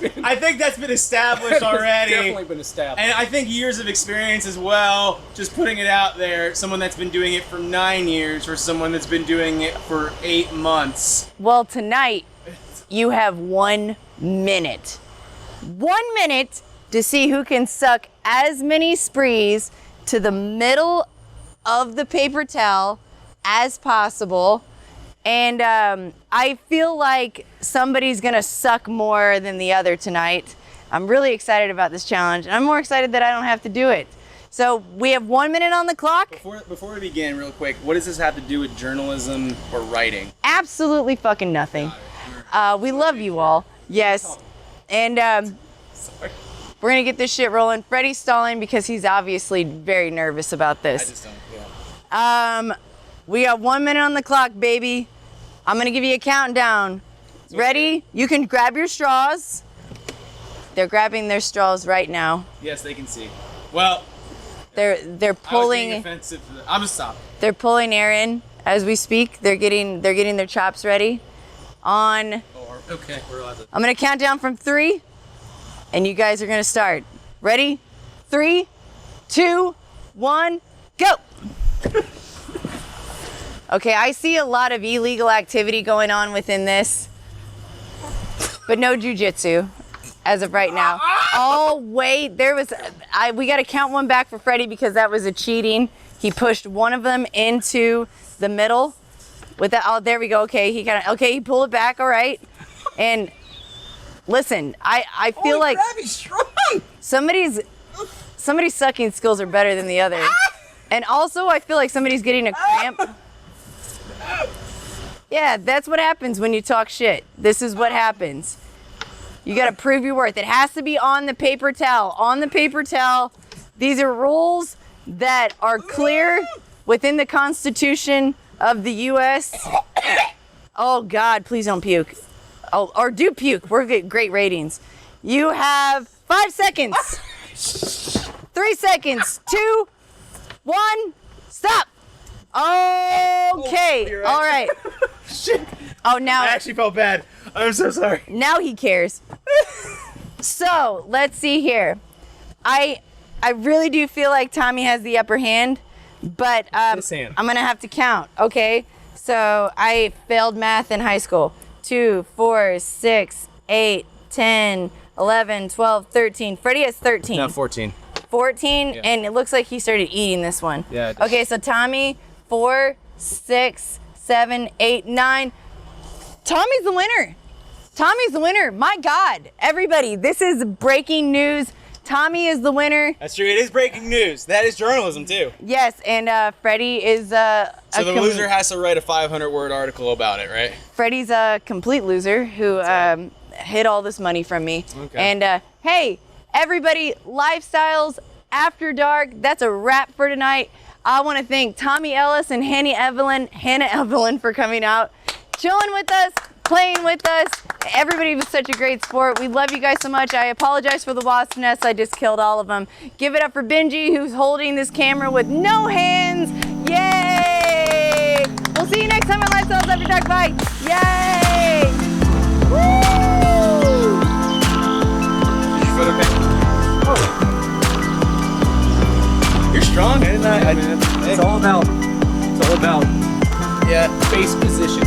been established already. definitely been established. And I think years of experience as well, just putting it out there, someone that's been doing it for 9 years or someone that's been doing it for 8 months. Well, tonight you have 1 minute. 1 minute to see who can suck as many sprees to the middle of the paper towel as possible. And I feel like somebody's gonna suck more than the other tonight. I'm really excited about this challenge, and I'm more excited that I don't have to do it. So we have 1 minute on the clock. Before we begin, real quick, what does this have to do with journalism or writing? Absolutely fucking nothing. We love you all. Yes. And we're gonna get this shit rolling. Freddie's stalling because he's obviously very nervous about I this. just don't, yeah. We got 1 minute on the clock, baby. I'm gonna give you a countdown. Ready? You can grab your straws. They're grabbing their straws right now. Yes, they can see. Well, They're I was being pulling offensive. I'm just stopping. they're pulling air in as we speak. They're getting their chops ready. On Okay, we're allowed to. I'm gonna count down from 3, and you guys are gonna start. Ready? 3, 2, 1, go! Okay, I see a lot of illegal activity going on within this, but no jujitsu as of right now. Oh wait, we gotta count one back for Freddie because that was a cheating. He pushed one of them into the middle. With that, oh, there we go. Okay, he pulled it back. All right. And listen, I feel like somebody's sucking skills are better than the other. And also, I feel like somebody's getting a cramp. Yeah, that's what happens when you talk shit. This is what happens. You got to prove your worth. It has to be on the paper towel. On the paper towel. These are rules that are clear within the Constitution of the U.S. Oh, God, please don't puke. Oh, or do puke. We're getting great ratings. You have 5 seconds. 3 seconds. 2, 1, stop. Okay. you're right. All right. Shit. Oh, now. I actually felt bad. I'm so sorry. Now he cares. So let's see here. I really do feel like Tommy has the upper hand, but This hand. I'm gonna have to count. Okay. So I failed math in high school. 2, 4, 6, 8, 10, 11, 12, 13. Freddie has 13. No, 14. 14, Yeah. and it looks like he started eating this one. Yeah, it did. Okay, so Tommy, 4, 6, 7, 8, 9. Tommy's the winner. Tommy's the winner. My God, everybody, this is breaking news. Tommy is the winner. That's true. It is breaking news. That is journalism too. Yes, and Freddie is So the loser has to write a 500-word article about it, right? Freddie's a complete loser who hid all this money from me. Okay. And hey, everybody, Lifestyles After Dark, that's a wrap for tonight. I want to thank Tommy Ellis and Hannah Evelyn for coming out, chilling with us, playing with us. Everybody was such a great sport. We love you guys so much. I apologize for the wasp nest. I just killed all of them. Give it up for Benji, who's holding this camera with no hands. Yay! We'll see you next time on Lifestyles After Dark. Bye. Yay! Woo! You're strong, isn't that? It's all about yeah, face position.